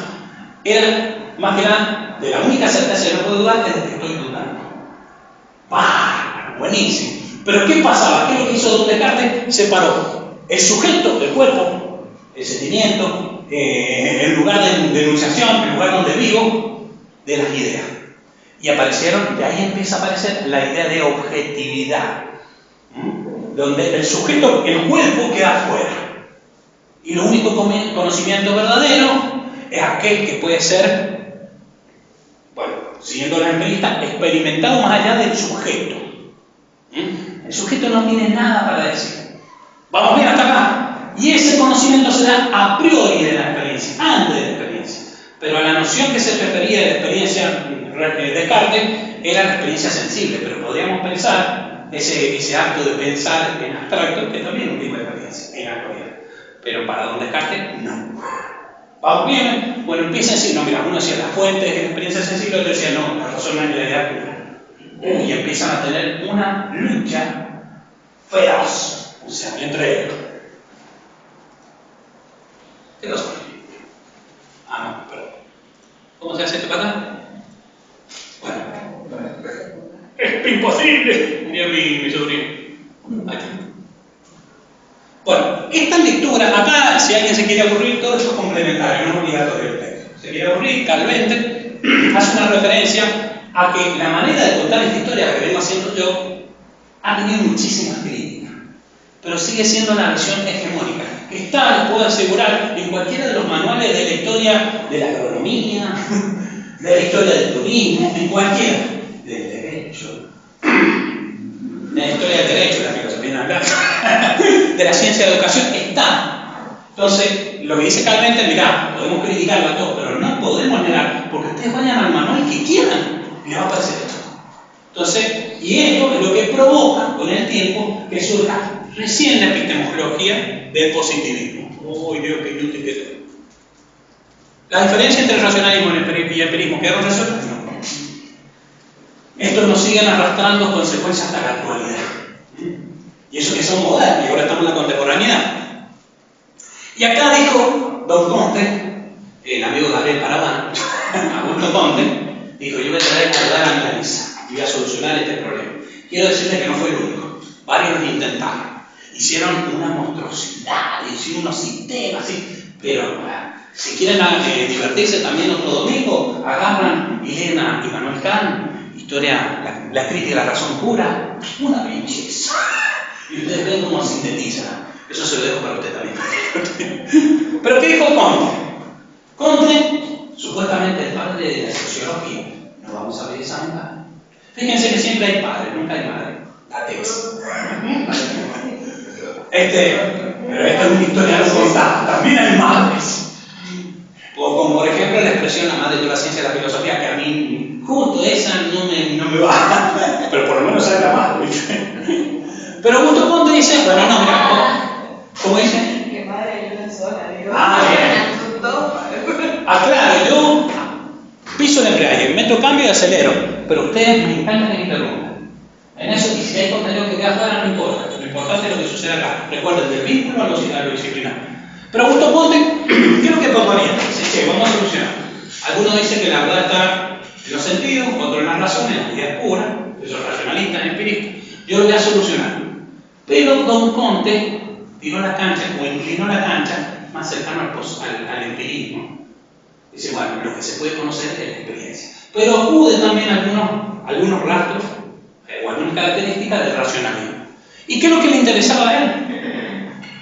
Era, más que nada, de la única certeza que no puedo dudar es de que estoy dudando. ¡Bah! Buenísimo. Pero ¿qué pasaba? ¿Qué es lo que hizo Don Descartes? Separó el sujeto, el cuerpo, el sentimiento, el lugar de enunciación, el lugar donde vivo, de las ideas. Y aparecieron, de ahí empieza a aparecer la idea de objetividad, donde el sujeto, el cuerpo, queda afuera. Y lo único conocimiento verdadero es aquel que puede ser, bueno, siguiendo la empirista, experimentado más allá del sujeto. El sujeto no tiene nada para decir. Vamos bien hasta acá. Y ese conocimiento se da a priori de la experiencia, antes de la experiencia. Pero a la noción que se refería de la experiencia de Descartes era la experiencia sensible, pero podríamos pensar ese acto de pensar en abstracto, que también es un tipo de experiencia, en actualidad. Pero para Don Descartes, no. ¿Vamos bien? Bueno, empieza a decir, no, mira, uno decía las fuentes de la experiencia sensible, otro decía, no, la razón es la idea pura. Y empiezan a tener una lucha feroz, o sea, entre ellos. ¿Qué cosa? Ah, no, perdón. ¿Cómo se hace esto para acá? Bueno, es imposible, diría mi sobrino. Aquí. Bueno, esta lectura, acá, si alguien se quiere aburrir, todo eso es complementario, no es obligatorio el texto. Se quiere aburrir, Calvente hace una referencia a que la manera de contar esta historia que vengo haciendo yo ha tenido muchísimas críticas, pero sigue siendo la versión hegemónica, que está, les puedo asegurar, en cualquiera de los manuales de la historia de la agronomía, de la historia del turismo, en cualquiera, del derecho, de la historia del derecho, la filosofía de la ciencia de educación, está. Entonces, lo que dice Calvente, mirá, podemos criticarlo a todos, pero no podemos negar, porque ustedes vayan al manual que quieran, y les va a aparecer esto. Entonces, y esto es lo que provoca con el tiempo que surja recién la epistemología del positivismo. ¡Oh, Dios, qué inútil que es! La diferencia entre racionalismo y empirismo quedaron resueltas. No. Estos nos siguen arrastrando consecuencias hasta la actualidad. Y eso que son modernos, y ahora estamos en la contemporaneidad. Y acá dijo Don Conte, el amigo Gabriel Parabán, Augusto Conte, dijo, yo voy a traer la verdad a mi nariz y voy a solucionar este problema. Quiero decirles que no fue el único. Varios lo intentaron. Hicieron una monstruosidad, hicieron unos sistemas, así. Pero si quieren divertirse también otro domingo, agarran y leen a Immanuel Kant, historia, la crítica de la razón pura, una belleza. Y ustedes ven cómo sintetizan. Eso se lo dejo para usted también. ¿Pero qué dijo Conte? Conte, supuestamente el padre de la sociología, no vamos a ver esa nunca. Fíjense que siempre hay padre, nunca hay madre. La tesis. Pero esta es una historia no contada, también hay madres. Como por ejemplo la expresión la madre de la ciencia de la filosofía, que a mí justo esa no me va, pero por lo menos es la madre. Pero Augusto Conte dice, bueno, no, mira, ¿cómo dice? Que madre yo no sola, digo. Bien. Claro, yo piso el embrague, meto cambio y acelero, pero ustedes me encanta que interrumpan. En eso, y si hay contenido que queda afuera, no importa. Lo importante es lo que sucede acá. Recuerden, del vínculo a lo disciplinar. Pero Augusto Conte, ¿qué es lo que proponía? Dice, che, vamos a solucionar. Algunos dicen que la verdad está en los sentidos, otros en las razones, en las ideas puras, que son racionalistas, empiristas. Yo lo voy a solucionar. Pero Don Conte tiró la cancha, o inclinó la cancha más cercano al empirismo. Dice, bueno, lo que se puede conocer es la experiencia. Pero acude también algunos rastros o algunas características del racionalismo. ¿Y qué es lo que le interesaba a él?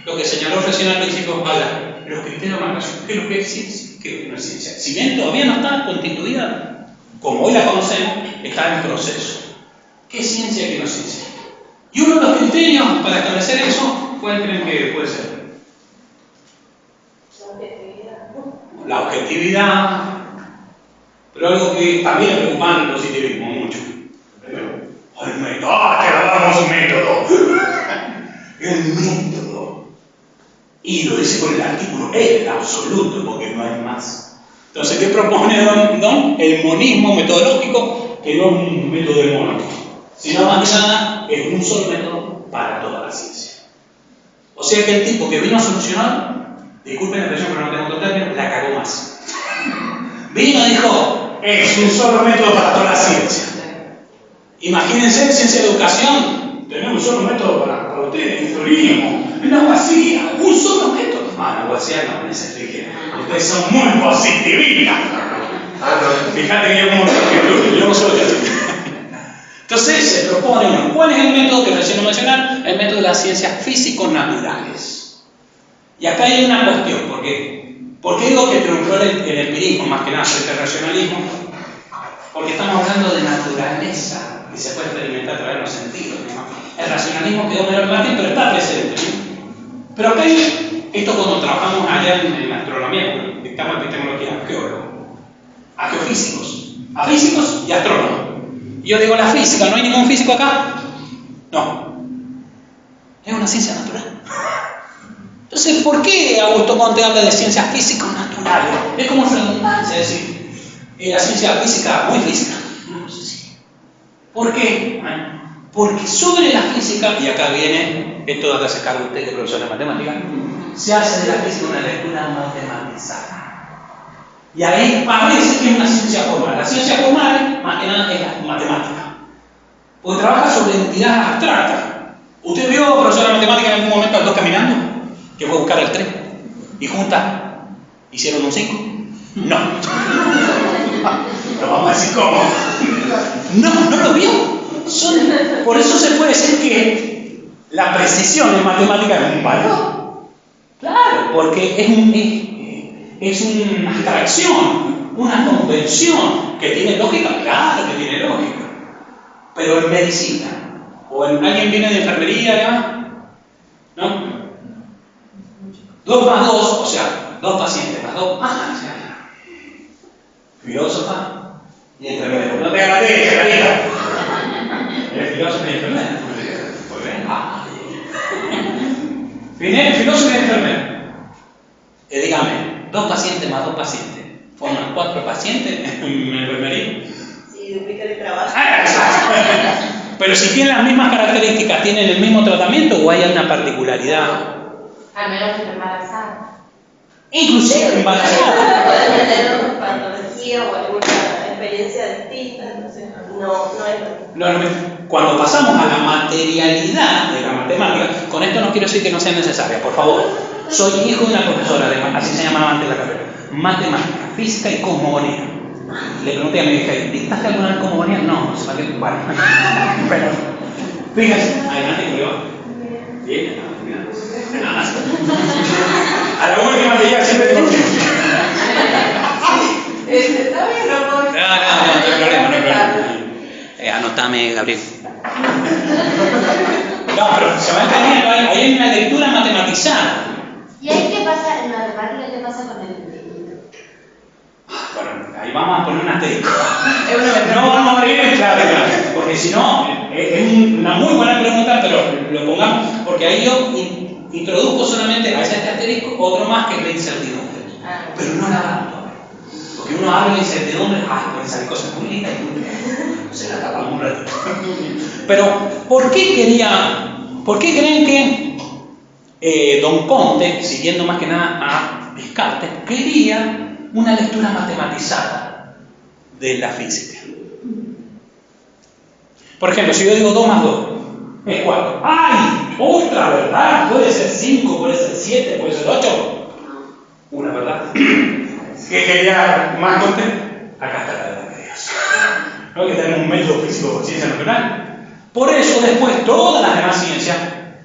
Lo que señaló recién al principio, los criterios de marcación. ¿Qué es lo que es ciencia? ¿Qué es lo que no es ciencia? Si bien todavía no está constituida, como hoy la conocemos, está en proceso. ¿Qué es ciencia y qué no es ciencia? Y uno de los criterios para establecer eso, ¿cuál creen que puede ser? la objetividad, pero algo que también es preocupante el positivismo mucho. El método, te damos un método. El método. Y lo dice con el artículo el absoluto, porque no hay más. Entonces, ¿qué propone Don? El monismo metodológico, que no es un método del mono, sino más que nada es un solo método para toda la ciencia. O sea que el tipo que vino a solucionar, disculpen la expresión pero no tengo otro término, la cagó más. Vino y dijo, es un solo método para toda la ciencia. Imagínense en ciencia de educación, tenemos un solo método para ustedes, el turismo, en la vacía, un solo método. Ah, la vacía no, me expliqué. Ustedes son muy positivistas. Fíjate que yo no soy así. Entonces se propone, ¿cuál es el método que recién mencionar? El método de las ciencias físico-naturales. Y acá hay una cuestión, ¿por qué digo que triunfó el empirismo más que nada frente al racionalismo? Porque estamos hablando de naturaleza, que se puede experimentar a través de los sentidos, ¿no? El racionalismo quedó menos margen, pero está presente, ¿no? Pero acá hay, esto cuando trabajamos allá en astronomía, porque dictamos epistemología, geólogos, a geofísicos, a físicos y astrónomos. Y yo digo, la física, ¿no hay ningún físico acá? No. Es una ciencia natural. Entonces, ¿por qué Augusto Comte habla de ciencias físico-naturales? Es como redundancia, es decir, la ciencia física, muy física. No sé si. ¿Por qué? Porque sobre la física, y acá viene, esto de que hace cargo usted, que es profesor de matemáticas, se hace de la física una lectura matematizada. Y ahí parece que es una ciencia formal. La ciencia formal, más que nada, es la matemática. Porque trabaja sobre entidades abstractas. ¿Usted vio, profesor de matemáticas, en algún momento a los dos caminando? Que fue a buscar el 3 y juntas hicieron un 5. No. Pero vamos a decir cómo. No lo vio. Por eso se puede decir que la precisión en matemática es un valor. Claro, porque es una abstracción, una convención que tiene lógica. Claro que tiene lógica. Pero en medicina, o alguien viene de enfermería, ¿ya? ¿No? 2 más 2, o sea, 2 pacientes más 2. Filósofa y enfermera. No te hagas de ella, Carita. Eres filósofa y enfermera. Muy bien. Filósofa y enfermera. Dígame, 2 pacientes más 2 pacientes. ¿Forman 4 pacientes en enfermería? Sí, duplica el trabajo. Pero si tienen las mismas características, ¿tienen el mismo tratamiento o hay una particularidad? Al menos que esté embarazada. Inclusive embarazada. Pueden tener una patología o alguna experiencia distinta, entonces no es lo mismo. Cuando pasamos a la materialidad de la matemática, con esto no quiero decir que no sea necesaria, por favor. Soy hijo de una profesora, así se llamaba antes la carrera, matemática, física y cosmogonía. Le pregunté a mi hija, ¿dictaste alguna vez cosmogonía? No, se va a quedar. Vale. Pero, fíjense, adelante, Julio. Bien, nada más. A la última que ya siempre digo. Está bien, no hay problema. Anotame, Gabriel. No, pero se va entendiendo, hay una lectura matematizada. ¿Y ahí qué pasa en la matemática? ¿Qué pasa con el infinito? Bueno, ahí vamos a poner un asterisco. No vamos a abrir claro, porque si no, es una muy buena pregunta, pero lo pongamos, porque ahí yo introduzco solamente a ese asterisco otro más que es la incertidumbre. Pero no la tanto. Porque uno habla de incertidumbre, pueden salir cosas muy lindas y se la tapamos un ratito. Pero, ¿por qué creen que Don Comte, siguiendo más que nada a Descartes, quería una lectura matematizada de la física? Por ejemplo, si yo digo 2 más 2, es 4. ¡Ay! ¡Otra verdad! Puede ser 5, puede ser 7, puede ser 8. Una verdad. ¿Qué quería más Comte? Acá está la verdad de Dios. ¿No? Que tenemos un método físico por ciencia natural. Por eso, después, todas las demás ciencias,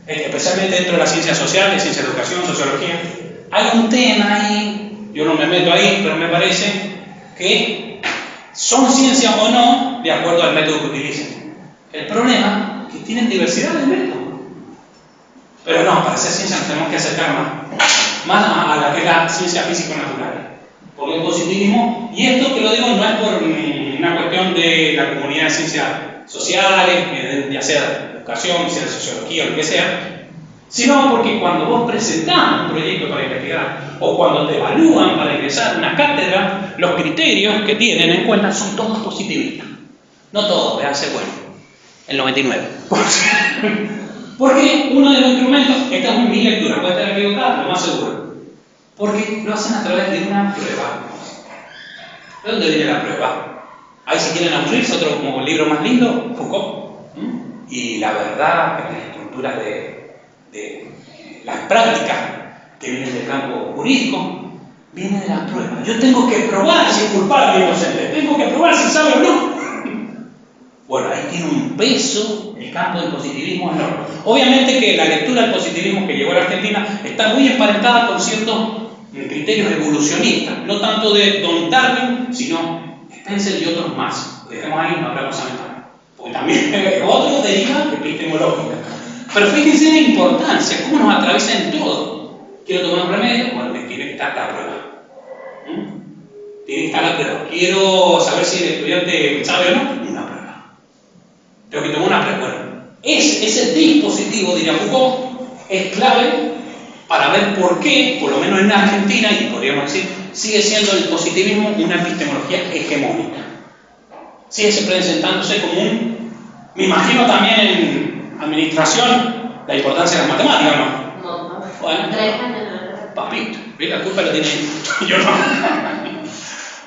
especialmente dentro de las ciencias sociales, ciencia de educación, sociología, hay un tema ahí, yo no me meto ahí, pero me parece que son ciencias o no de acuerdo al método que utilicen. El problema es que tienen diversidad de métodos. Pero no, para ser ciencia nos tenemos que acercar más a la que es la ciencia físico-natural. Porque el positivismo, y esto que lo digo no es por una cuestión de la comunidad de ciencias sociales, ya sea educación, sea sociología o lo que sea, sino porque cuando vos presentás un proyecto para investigar o cuando te evalúan para ingresar a una cátedra, los criterios que tienen en cuenta son todos positivistas. No todos, véanse bueno, el 99%. Porque uno de los instrumentos, esta es mi lectura, puede estar equivocada, lo más seguro, porque lo hacen a través de una prueba. ¿De dónde viene la prueba? Ahí si quieren aburrirse, otro como el libro más lindo, Foucault. Y la verdad, que las estructuras de las prácticas que vienen del campo jurídico, vienen de la prueba. Yo tengo que probar si es culpable o inocente, tengo que probar si sabe o no. Bueno, ahí tiene un peso el campo del positivismo enorme. Obviamente que la lectura del positivismo que llegó a la Argentina está muy emparentada con ciertos criterios evolucionistas, no tanto de Don Darwin, sino Spencer y otros más. Dejemos ahí, no hablamos a mental. Porque también otros derivan epistemológica. Pero fíjense la importancia, cómo nos atraviesa en todo. Quiero tomar un remedio, bueno, tiene que estar la prueba. Tiene que estar la prueba. Quiero saber si el estudiante sabe o no, una prueba. Tengo que tomar una prueba. Bueno, ese dispositivo, diría Foucault, es clave para ver por qué, por lo menos en Argentina, y podríamos decir, sigue siendo el positivismo una epistemología hegemónica. Sigue presentándose como me imagino también en administración, la importancia de las matemáticas, ¿no? No. Bueno, papito, ¿ves? La culpa la tiene yo no.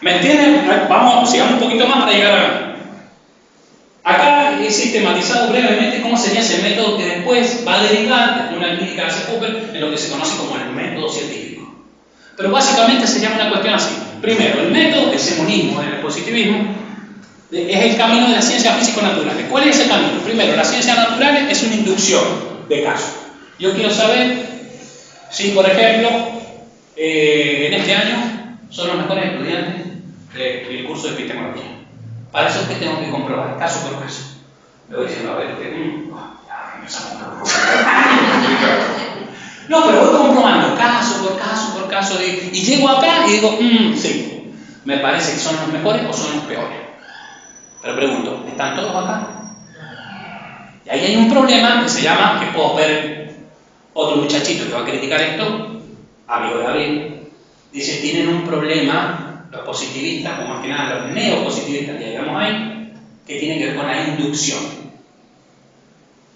¿Me entienden? Vamos, sigamos un poquito más para llegar a... Acá he sistematizado brevemente cómo sería ese método que después va a derivar de una crítica hacia Popper en lo que se conoce como el método científico. Pero básicamente se llama una cuestión así. Primero, el método, que es el monismo del positivismo, es el camino de las ciencias físico-naturales. ¿Cuál es ese camino? Primero, las ciencias naturales es una inducción de casos. Yo quiero saber si, por ejemplo, en este año son los mejores estudiantes del curso de epistemología. Para eso es que tengo que comprobar, caso por caso. Me voy diciendo, a ver, no, pero voy comprobando caso por caso, y llego acá y digo, sí, me parece que son los mejores o son los peores. Pero pregunto, ¿están todos acá? Y ahí hay un problema que se llama, que puedo ver otro muchachito que va a criticar esto, amigo de David, dice, tienen un problema los positivistas, o más que nada los neopositivistas, que llegamos ahí, que tienen que ver con la inducción.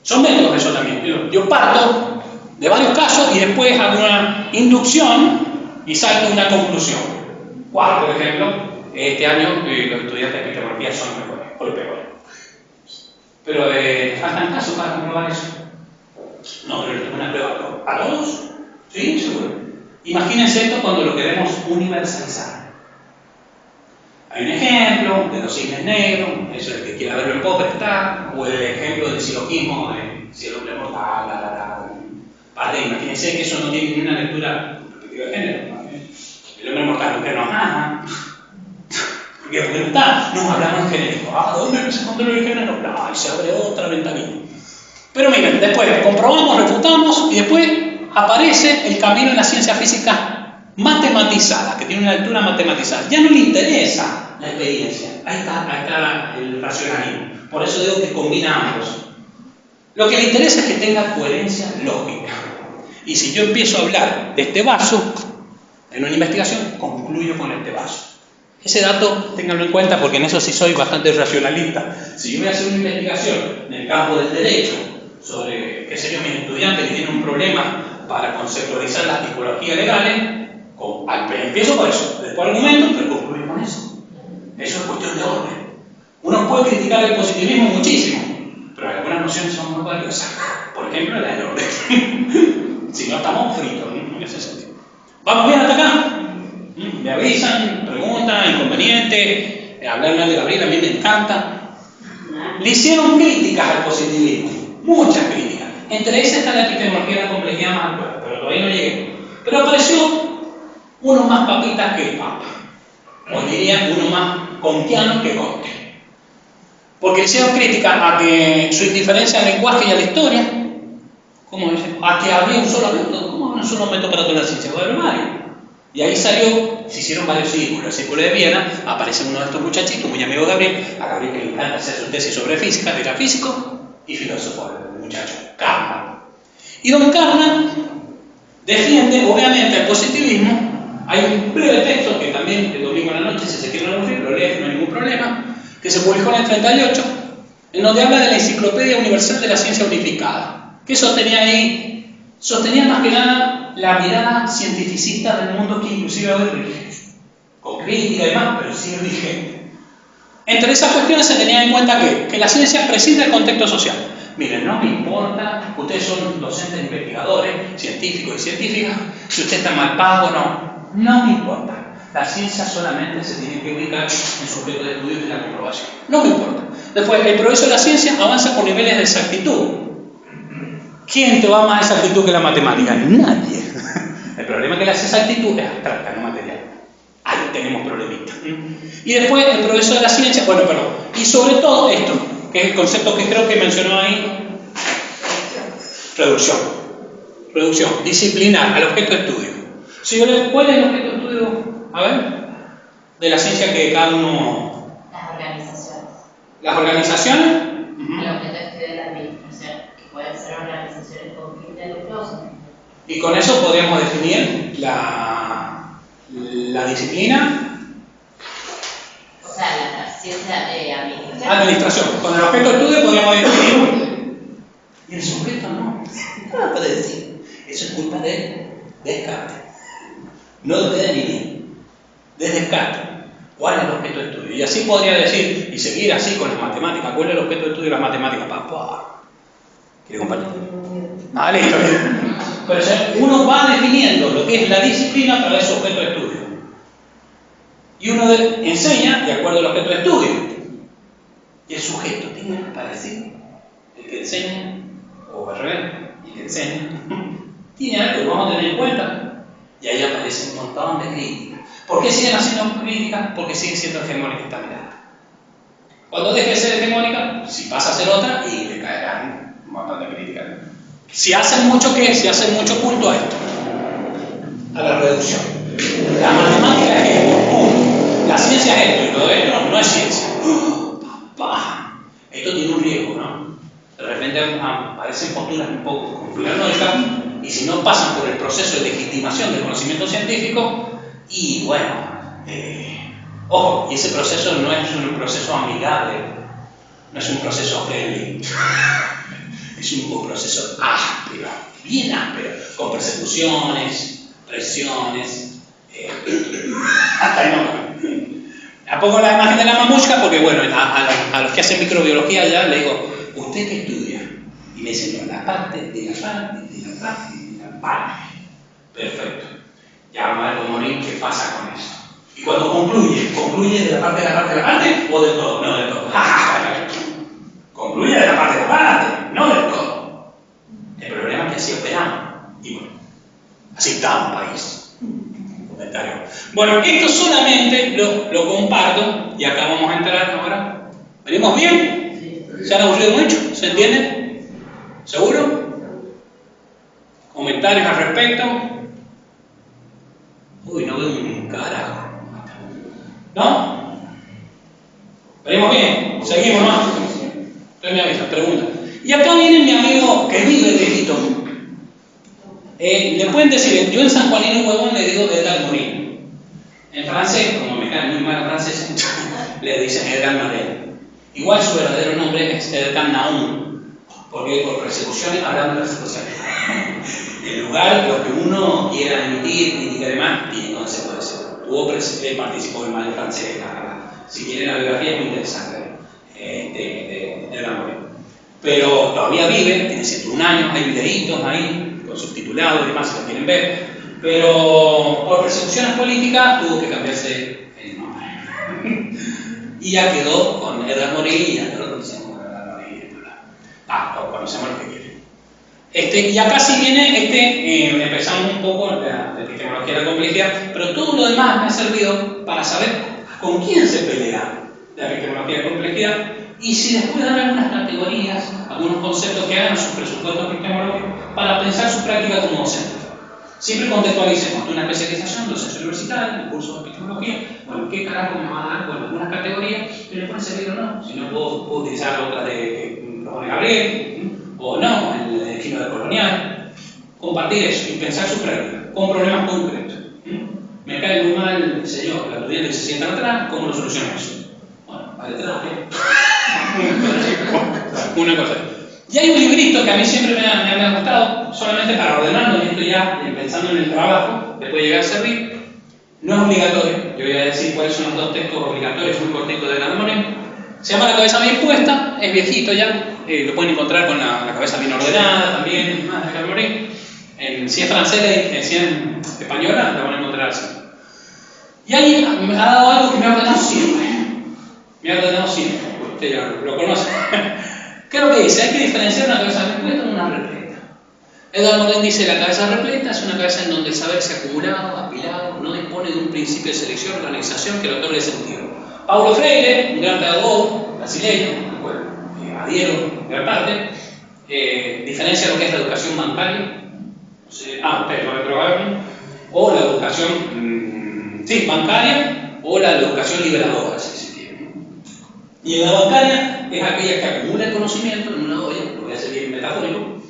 Son métodos eso también. Yo parto de varios casos y después hago una inducción y salto una conclusión. ¿Cuál, por ejemplo? Este año los estudiantes de epistemología son los mejores o los peores. Pero faltan casos para comprobar eso. No, pero tengo una prueba. ¿A todos? Sí, seguro. Imagínense esto cuando lo queremos universalizar. Hay un ejemplo de los cisnes negros, eso es el que quiera verlo en Popper está, o el ejemplo del silogismo de si el hombre mortal, Padre, imagínense que eso no tiene ninguna lectura perspectiva de género. El hombre mortal, ¿por qué no? ¿Por qué no está? No, hablamos en genérico. ¿Dónde se encontró el género? No, y se abre otra ventanilla. Pero miren, después comprobamos, refutamos y después aparece el camino en la ciencia física matematizada, que tiene una lectura matematizada. Ya no le interesa la experiencia. Ahí está el racionalismo. Por eso digo que combina ambos. Lo que le interesa es que tenga coherencia lógica. Y si yo empiezo a hablar de este vaso, en una investigación, concluyo con este vaso. Ese dato, ténganlo en cuenta, porque en eso sí soy bastante racionalista. Si yo voy a hacer una investigación en el campo del derecho, sobre, qué sé yo, mis estudiantes que tienen un problema para conceptualizar las tipologías legales, empiezo por eso, después argumento, pero concluyo con eso. Eso es cuestión de orden. Uno puede criticar el positivismo muchísimo, pero algunas nociones son muy valiosas. Por ejemplo, la del orden. Si no, estamos fritos, ¿no? En ese sentido. ¿Vamos bien hasta acá? Me avisan, preguntan, inconveniente. Hablar de Gabriel a mí me encanta. Le hicieron críticas al positivismo, muchas críticas. Entre esas está la epistemología de la complejidad más actual, pero todavía no llegué. Pero apareció uno más papita que el papa, o diría uno más kantiano que Comte, porque hicieron crítica a que su indiferencia al lenguaje y a la historia, ¿cómo dice? A que había un solo método. ¿Cómo un solo método para toda la ciencia? Va a haber varios. Y ahí salió, se hicieron varios círculos. El círculo de Viena, aparece uno de estos muchachitos, muy amigo de Gabriel, a Gabriel que le encanta hacer su tesis sobre física, era físico y filósofo, el muchacho, Kahneman. Y don Kahneman defiende, obviamente, el positivismo. Hay un breve texto que también el domingo en la noche, si se quieren aburrir, lo leen, no hay ningún problema, que se publicó en el 38, en donde habla de la Enciclopedia Universal de la Ciencia Unificada. ¿Qué sostenía ahí? Sostenía más que nada la mirada cientificista del mundo que inclusive hoy rige, con crítica y demás, pero sigue vigente. Entre esas cuestiones se tenía en cuenta que la ciencia prescinde del contexto social. Miren, no me importa, ustedes son docentes, investigadores, científicos y científicas, si usted está mal pago o no me importa. La ciencia solamente se tiene que ubicar en su objeto de estudio y la comprobación. No me importa. Después, el progreso de la ciencia avanza por niveles de exactitud. ¿Quién te va más a exactitud que la matemática? Nadie. El problema es que la exactitud es abstracta, no material. Ahí tenemos problemitas. Y después, el progreso de la ciencia, y sobre todo esto, que es el concepto que creo que mencionó ahí, reducción, disciplinar al objeto de estudio. Si yo les, ¿cuál es el objeto de estudio? A ver, de la ciencia que cada uno... Las organizaciones. ¿Las organizaciones? El objeto de estudio de la administración, que pueden ser organizaciones con fines lucrosos. Y con eso podríamos definir la disciplina. O sea, la ciencia de administración. Administración. Con el objeto de estudio podríamos definir. Y el sujeto no. No lo puede decir. Eso es culpa de Descartes. No de Denis, de Descartes. ¿Cuál es el objeto de estudio? Y así podría decir, y seguir así con las matemáticas. ¿Cuál es el objeto de estudio de las matemáticas? Papá. ¿Quiere compartir? Listo. Pero uno va definiendo lo que es la disciplina a través de su objeto de estudio. Y uno enseña de acuerdo al objeto de estudio. Y el sujeto tiene que parecer el que enseña, o al revés, el que enseña, tiene algo que vamos a tener en cuenta. Y ahí aparece un montón de críticas. ¿Por qué siguen haciendo críticas? Porque sigue siendo hegemónica esta mirada. Cuando deje de ser hegemónica, si pasa a ser otra, y le caerán un montón de críticas. Si hacen mucho culto a esto, a la reducción. La matemática es esto, la ciencia es esto, y todo esto no es ciencia. Papá, esto tiene un riesgo, ¿no? De repente aparecen posturas un poco conspiranoicas, y si no pasan por el proceso de legitimación del conocimiento científico, y bueno, ojo, y ese proceso no es un proceso amigable, no es un proceso friendly. Es un proceso áspero, bien áspero, con persecuciones, presiones, hasta el nombre. ¿A poco la imagen de la mamushka? Porque bueno, a los que hacen microbiología ya le digo, ¿usted qué estudia? Y me dicen, no, la parte de la parte de la parte de la parte. Perfecto. Ya vamos a ver cómo morir, qué pasa con eso. Y cuando concluye de la parte de la parte de la parte o del todo, no del todo. Concluye de la parte de la parte, no del todo. El problema es que así operamos. Y bueno, así está un país. Comentario. Bueno, esto solamente lo comparto y acá vamos a entrar ahora. ¿Venimos bien? ¿Se han aburrido mucho? ¿Se entiende? ¿Seguro? ¿Comentarios al respecto? Uy, no veo un carajo. ¿No? ¿Venimos bien? ¿Seguimos, no? Usted me avisa, pregunta. Y acá viene mi amigo que vive de Quito. Le pueden decir, yo en San Juanino Huevón le digo Edgar Morin. En francés, como me cae muy mal en francés, le dicen Edgar Morin. Igual su verdadero nombre es Edgar Naum, porque por persecuciones, hablando de persecuciones. En lugar de lo que uno quiera emitir, crítica y demás, tiene consecuencias. Participó en Mal francés, si quieren la biografía es muy interesante de Edgar Morin. Pero todavía vive, tiene 101 años, hay videitos ahí, con subtitulados y demás, si lo quieren ver. Pero por persecuciones políticas tuvo que cambiarse el nombre. Y ya quedó con Edgar Morin y ya lo conocemos con Edgar Morin. Lo conocemos lo que quiere. Y acá sí viene, empezamos un poco de epistemología de la complejidad, pero todo lo demás me ha servido para saber con quién se pelea la epistemología de la complejidad y si después dan algunas categorías, algunos conceptos que hagan sus presupuestos epistemológicos para pensar su práctica como docente. Siempre contextualicemos, una especialización, docencia universitaria, un curso de epistemología, bueno, ¿qué carajo me va a dar? Bueno, algunas categorías, ¿me le pueden servir o no? Si no, puedo utilizar otras que propone Gabriel, o no, el giro de colonial. Compartir eso y pensar su práctica, con problemas concretos. Me cae muy mal, qué sé yo, el estudiante que se sienta atrás, ¿cómo lo soluciona eso? Bueno, vale, una cosa. Y hay un librito que a mí siempre me ha gustado, solamente para ordenarlo, y esto ya pensando en el trabajo, le puede llegar a servir. No es obligatorio, yo voy a decir cuáles son los dos textos obligatorios, muy cortitos de la memoria. Se llama La cabeza bien puesta, es viejito ya, lo pueden encontrar con la cabeza bien ordenada también, más de Gabriel. Si es francés, si es española, la van a encontrar así. Y ahí me ha dado algo que me ha ordenado siempre. Me ha ordenado siempre, usted ya lo conoce. ¿Qué es lo que dice? Hay que diferenciar una cabeza repleta de una repleta. Edward Morin dice la cabeza repleta es una cabeza en donde el saber se ha acumulado, apilado, no dispone de un principio de selección, organización que le otorgue sentido. Paulo Freire, un gran pedagogo brasileño, bueno, adhiero en gran parte, diferencia lo que es la educación bancaria, o la educación bancaria o la educación liberadora, si se quiere. Y en la bancaria es aquella que acumula el conocimiento en una olla, lo voy a hacer bien metafórico,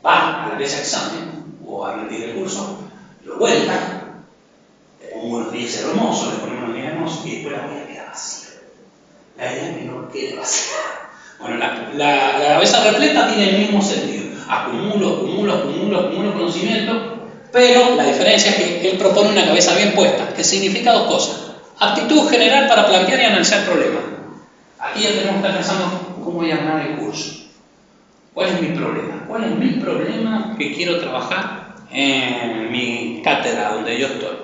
va a la mesa de examen o a rendir el curso, lo vuelta, le pongo unos 10 hermosos, le ponemos unos 10 hermosos y después la olla queda vacía. La idea es que no quede vacía. Bueno, la cabeza repleta tiene el mismo sentido. Acumulo conocimiento, pero la diferencia es que él propone una cabeza bien puesta, que significa dos cosas. Actitud general para plantear y analizar problemas. Aquí ya tenemos que estar pensando cómo voy a armar el curso. ¿Cuál es mi problema? ¿Cuál es mi problema que quiero trabajar en mi cátedra donde yo estoy?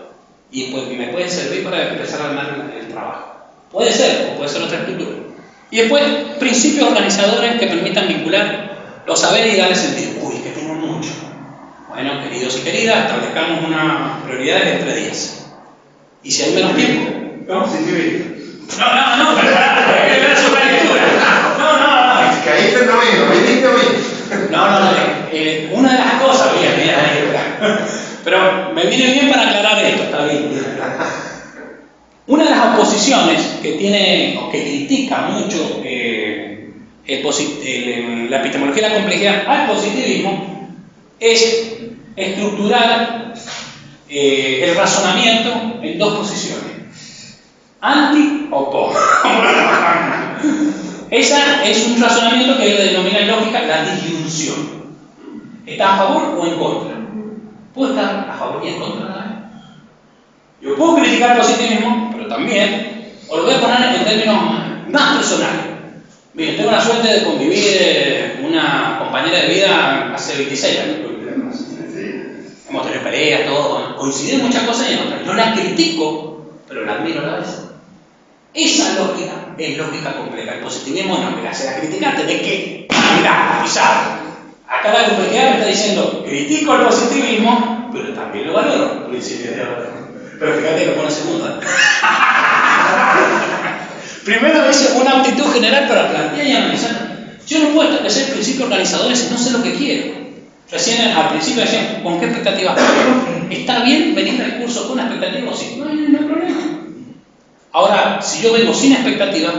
Y pues me puede servir para empezar a armar el trabajo. Puede ser, o puede ser otra escritura. Y después, principios organizadores que permitan vincular los saberes y darle sentido. Uy, que tengo mucho. Bueno, queridos y queridas, establezcamos unas prioridades de 3 días. Y si hay menos tiempo. No, sí, sí. No, pero hay que ver su lectura. No. Es que ahí te lo viniste hoy. No, una de las cosas, mira. Pero me viene bien para aclarar esto, está bien. Una de las oposiciones que tiene, o que critica mucho la epistemología de la complejidad al positivismo es estructurar el razonamiento en 2 posiciones: anti o por. Esa es un razonamiento que ellos denominan en lógica la disyunción. ¿Está a favor o en contra? Puedo estar a favor y en contra. Yo puedo criticar el positivismo, pero también, os lo voy a poner en términos más personales. Bien, tengo la suerte de convivir con una compañera de vida hace 26 años. Hemos tenido peleas, todo. Coinciden muchas cosas y en otras. No la critico, pero la admiro a la vez. Esa lógica es lógica compleja. El positivismo no me hace a criticar, tenés que avisar. Acá la complejidad me está diciendo, critico el positivismo, pero también lo valoro. Principio de valor. Pero fíjate que lo pone segunda. Primero dice una actitud general para plantear y analizar. Yo no puedo establecer principios organizadores si no sé lo que quiero. Recién al principio decían, ¿con qué expectativas? ¿Está bien venir al curso con expectativas o sí? No hay problema. Ahora, si yo vengo sin expectativas,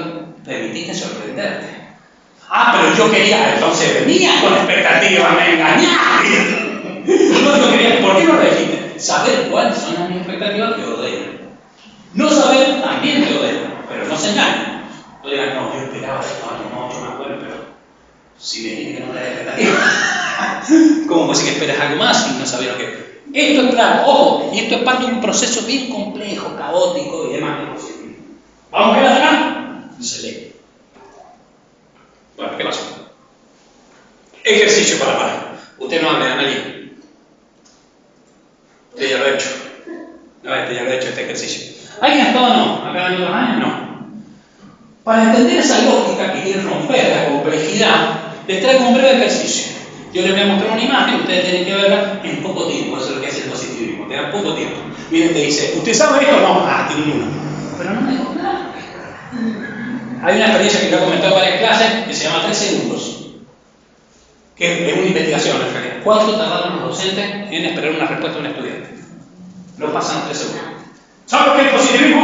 permitiste sorprenderte. Pero yo quería, entonces venía con expectativas, me engañaste. No, yo quería, ¿por qué no lo dijiste? Saber cuáles son las mis expectativas te ordeno. No saber también te ordeno, pero no se engañen. No digan, no, yo esperaba esto, mucho más bueno, pero si me dijiste que no era expectativa. ¿Cómo puede ser que esperes algo más y no sabes lo que? Esto es claro, ojo, y esto es parte de un proceso bien complejo, caótico y demás. ¿Vamos a ver acá? Excelente. Bueno, ¿qué pasó? Ejercicio para Mario. Usted no hable, Amelie. Usted ya lo ha hecho. No, ya lo ha hecho este ejercicio. ¿Alguien ha estado no? ¿Acá en los años? No. Para entender esa lógica que quiere romper la complejidad, les traigo un breve ejercicio. Yo les voy a mostrar una imagen, ustedes tienen que verla en poco tiempo. Eso es lo que hace el positivismo, te da poco tiempo. Miren, te dice, ¿usted sabe esto? No, tiene uno. Pero no me dijo nada. Hay una experiencia que yo he comentado en varias clases que se llama 3 segundos. Que es una investigación en realidad. ¿cuánto tardaron los docentes en esperar una respuesta de un estudiante? No pasan 3 segundos. ¿Sabes qué es positivismo?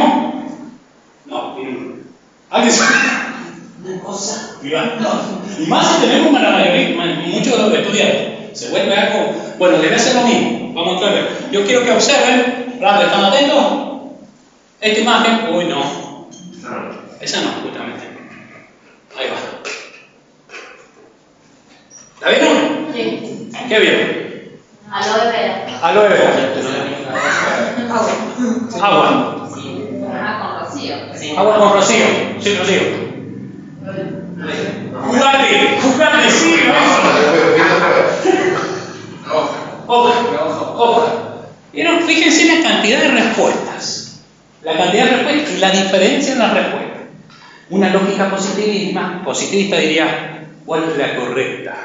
No, ¿alguien sabe? Una cosa. Y más si tenemos a la mayoría, muchos de los estudiantes. Se vuelve algo. Bueno, les voy a hacer lo mismo. Vamos a ver. Yo quiero que observen. Rápido, ¿están atentos? Esta imagen. Uy, no. Esa no, justamente. Ahí va. ¿La vieron? Sí. ¿Qué vieron? Aloe vera. Aloe vera. Agua. Con rocío. Agua con rocío. Sí, rocío. Jugate, sí, Hoja. Pero fíjense la cantidad de respuestas. La cantidad de respuestas y la diferencia en las respuestas. Una lógica positivista diría, ¿cuál es la correcta?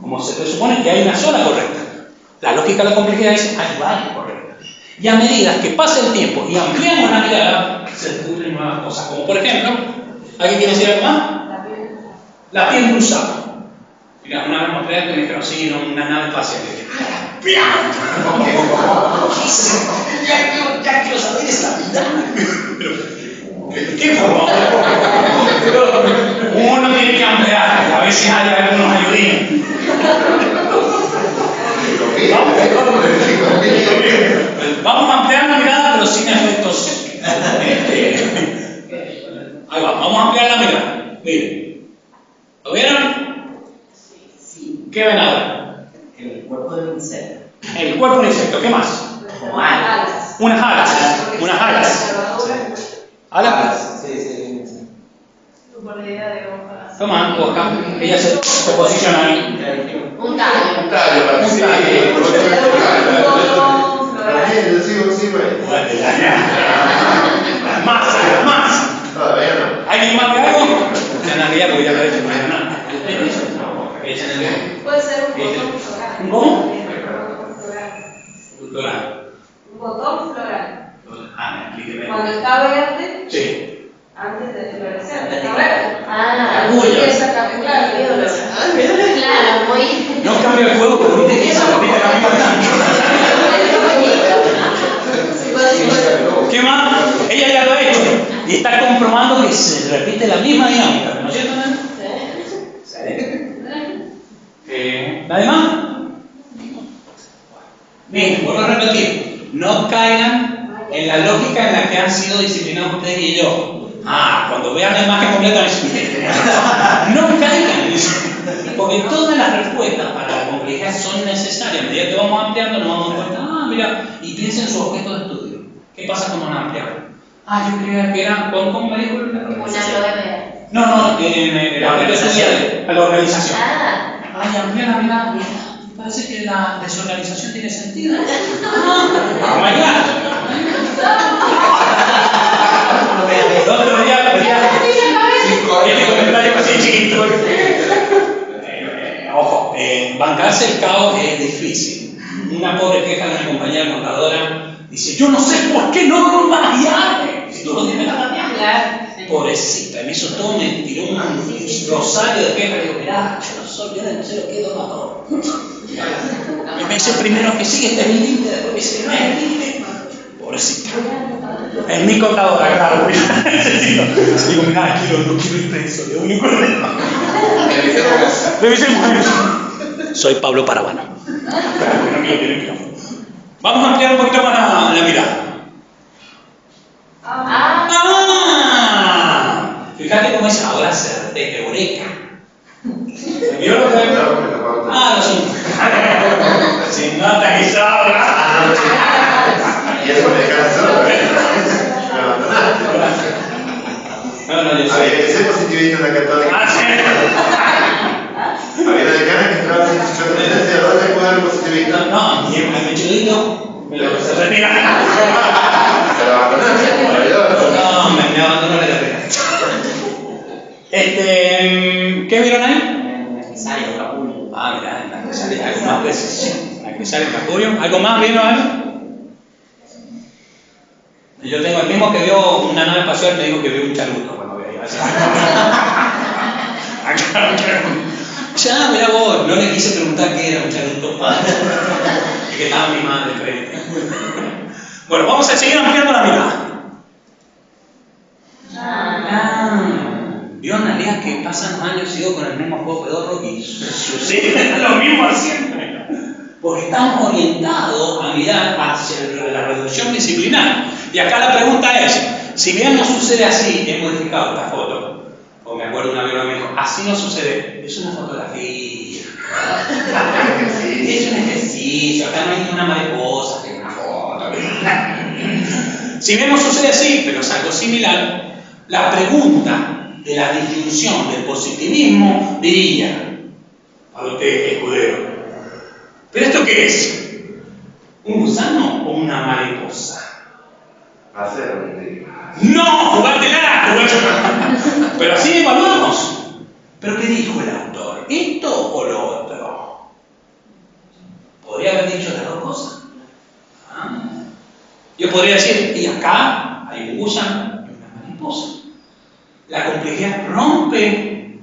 Como se presupone que hay una sola correcta. La lógica de la complejidad dice, hay varias correctas. Y a medida que pasa el tiempo y ampliamos la mirada, se descubren nuevas cosas. Como por ejemplo, ¿alguien quiere decir algo más? La piel de un sapo. Mira, una vez mostré que me dijeron, sí, no, una nave espacial. Ya quiero saber esa vida. ¿Qué forma? Uno tiene que ampliar, a veces hay algunos ayudines. Vamos a ampliar la mirada, pero sin efectos. Ahí va, vamos a ampliar la mirada. Miren. ¿Lo vieron? Sí. ¿Qué ven ahora? El cuerpo del insecto. El cuerpo del insecto, ¿qué más? Como alas. Unas alas. Unas alas. ¿Alas? Sí. Por la idea de hojas. Toma, hoja. Ella se posiciona ahí. Un tallo. Un tallo, para Un que Más. ¿Alguien más que algo? Echan a guiar porque ya lo he hecho, no hay nada. Echan a guiar. Puede ser un botón floral. ¿Un cómo? Floral. Un botón floral. Explíqueme. Cuando está verde, Sí. antes de florecer, está verde. Ah, Empieza a cambiar. claro, muy. No cambia el juego, pero viste que se repite la misma tanto. ¿Qué más? Ella ya lo ha hecho y está comprobando que se repite la misma dinámica, ¿no es cierto? ¿Nadie más? Bien, vuelvo a repetir, no caigan en la lógica en la que han sido disciplinados ustedes y yo. Cuando vean la imagen completa, no caigan en eso, porque todas las respuestas para la complejidad son necesarias. A medida que vamos ampliando, nos vamos dando cuenta, mira, y piensen en su objeto de estudio. ¿Qué pasa cuando nos ampliamos? Yo creía que era, ¿cómo me dijo? Una aloe vera. No, en el objeto de estudio, a la organización. Ampliar la mirada, parece que la desorganización tiene sentido. Mañana. El otro día este comentario así chiquito. Ojo, bancarse el caos es difícil. Una pobre queja de una compañera contadora dice, yo no sé por qué no veo más viajes. Si tú no tienes nada viajes. Pobrecita, me hizo todo, me tiró un rosario de quejas. Digo, mirá, yo no soy, yo no sé lo que es donador. Y me dice primero que sí, este es mi límite, después me dice, no es el límite. Pobrecita. Es mi contadora, claro. Digo, mirá, no quiero ir preso, lo único que soy Pablo Parabano. Vamos a ampliar un poquito más la mirada. Fíjate cómo es ahora certeza, eureka. ¿Vio lo que? No son. Si no te avisaba. Y eso me cansó. No, yo Había que ser positivista en la católica. Sí. Había una decana que estaba haciendo su tendencia a darle poder positivista. No, ni el mechudito me lo se retira. Se lo abandonaste, No, me abandonó la carrera. ¿Qué vieron ahí? Necesario, capullo. Mirá, en la crisalia, algo más precisión. En la crisalia, el capullo. ¿Algo más vieron ahí? Yo tengo el mismo que vio una nave espacial, me dijo que vio un charuto cuando veía. Ya, mirá vos, no le quise preguntar qué era un charuto y que estaba mi madre frente. Bueno, vamos a seguir ampliando la mirada. ¿Vio Analia que pasan años y sigo con el mismo juego pedorro y sucede lo mismo siempre? Porque estamos orientados a mirar hacia la reducción disciplinar. Y acá la pregunta es, si bien no sucede así, he modificado esta foto, o me acuerdo una vez me dijo, así no sucede, es una fotografía, es un ejercicio, acá no hay una mariposa, es una foto. Si bien no sucede así, pero es algo similar, la pregunta de la disyunción del positivismo diría, a usted escudero, ¿pero esto qué es? ¿Un gusano o una mariposa? ¡No! ¡Jugátela! Pero así evaluamos. ¿Pero qué dijo el autor? ¿Esto o lo otro? Podría haber dicho las dos cosas. Yo podría decir, y acá hay un gusano y una mariposa. La complejidad rompe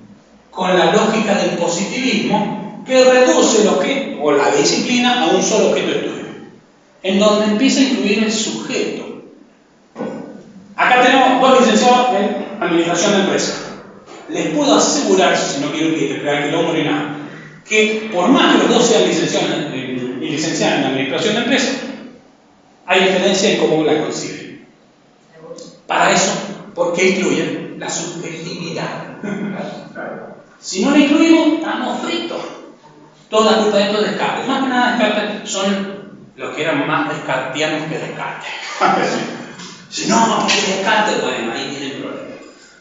con la lógica del positivismo que reduce el objeto o la disciplina a un solo objeto de estudio, en donde empieza a incluir el sujeto. Acá tenemos dos licenciados en Administración de Empresas. Les puedo asegurar, si no quiero crear quilombo ni nada, que por más que los dos sean licenciados en Administración de Empresas, hay diferencia en cómo la conciben. Para eso, porque incluyen la subjetividad. Si no la incluimos, estamos fritos. Toda la culpa de estos Descartes. Más que nada Descartes son los que eran más descartianos que Descartes. Si no, porque Descartes, bueno, ahí tiene el problema.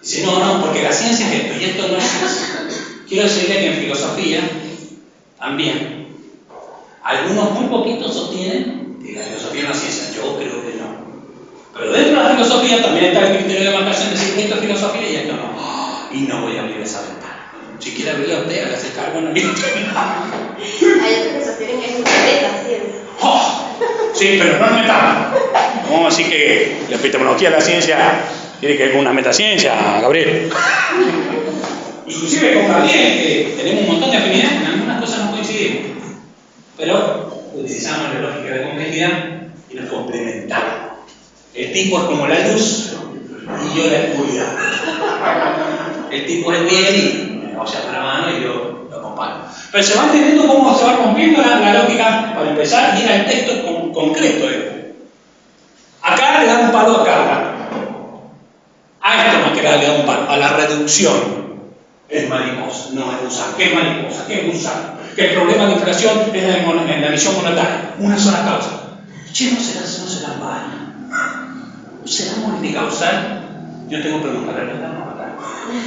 Si no, porque la ciencia es esto y esto no es eso. Quiero decirle que en filosofía también algunos muy poquitos sostienen que la filosofía es una ciencia. Yo creo que no. Pero dentro de la filosofía también está el criterio de marcación de decir esto es filosofía y esto no. Y no voy a abrir esa ventana. Si quiere abrirla a usted, hágase cargo, no viene. Hay otros que sostienen que es una metaciencia. Sí, pero no es metafísica. Vamos a decir que la epistemología de la ciencia tiene que ver con una metaciencia, Gabriel. Inclusive con Gabriel, que tenemos un montón de afinidad, en algunas cosas no coincidimos. Pero utilizamos la lógica de complejidad y nos complementamos. El tipo es como la luz y yo la oscuridad. El tipo es el bien y me negocia para la mano y yo lo acompaño. Pero se va entendiendo cómo se va rompiendo la lógica para empezar a ir al texto concreto. Acá le da un palo a carga. A esto más que le da un palo, a la reducción. Es mariposa, no es gusano. ¿Qué es mariposa? ¿Qué es gusano? Que el problema de inflación es en la emisión monetaria. Una sola causa. Che, no será varias. ¿Será multicausal? Yo tengo preguntas, la respuesta no va.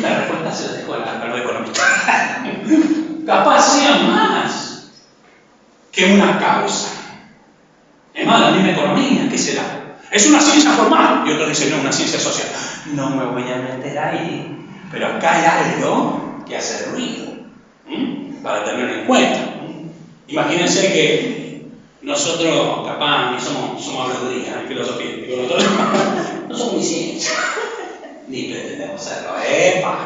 La respuesta se la dejo a los economistas. Capaz sea más que una causa. Es más, la misma economía, ¿qué será? Es una ciencia formal. Y otros dicen, no, una ciencia social. No me voy a meter ahí. Pero acá hay algo que hace ruido. Para tenerlo en cuenta. Imagínense que nosotros, capaz, ni somos habladuría en filosofía. Digo, nosotros no somos ni ciencia. Ni pretendemos serlo. ¡Epa!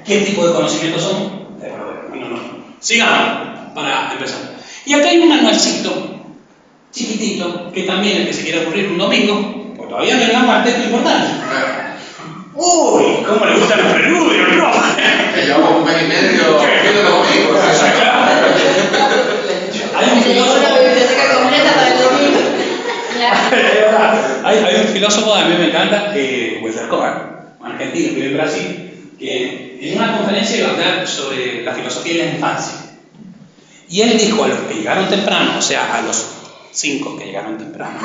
¿Qué tipo de conocimientos somos? No. Sigamos, para empezar. Y acá hay un manualcito chiquitito, que también el que se quiere ocurrir un domingo, pues todavía no llegamos al texto importante. ¡Uy! ¿Cómo le gustan los preludios, no? Llevamos un mes y medio viendo los domingos. Hay un filósofo. Una biblioteca completa para el domingo. Hay un filósofo, a mí me encanta, Westercott, un argentino que vive en Brasil, que en una conferencia iba a hablar sobre la filosofía de la infancia. Y él dijo a los que llegaron temprano, o sea, a los 5 que llegaron temprano,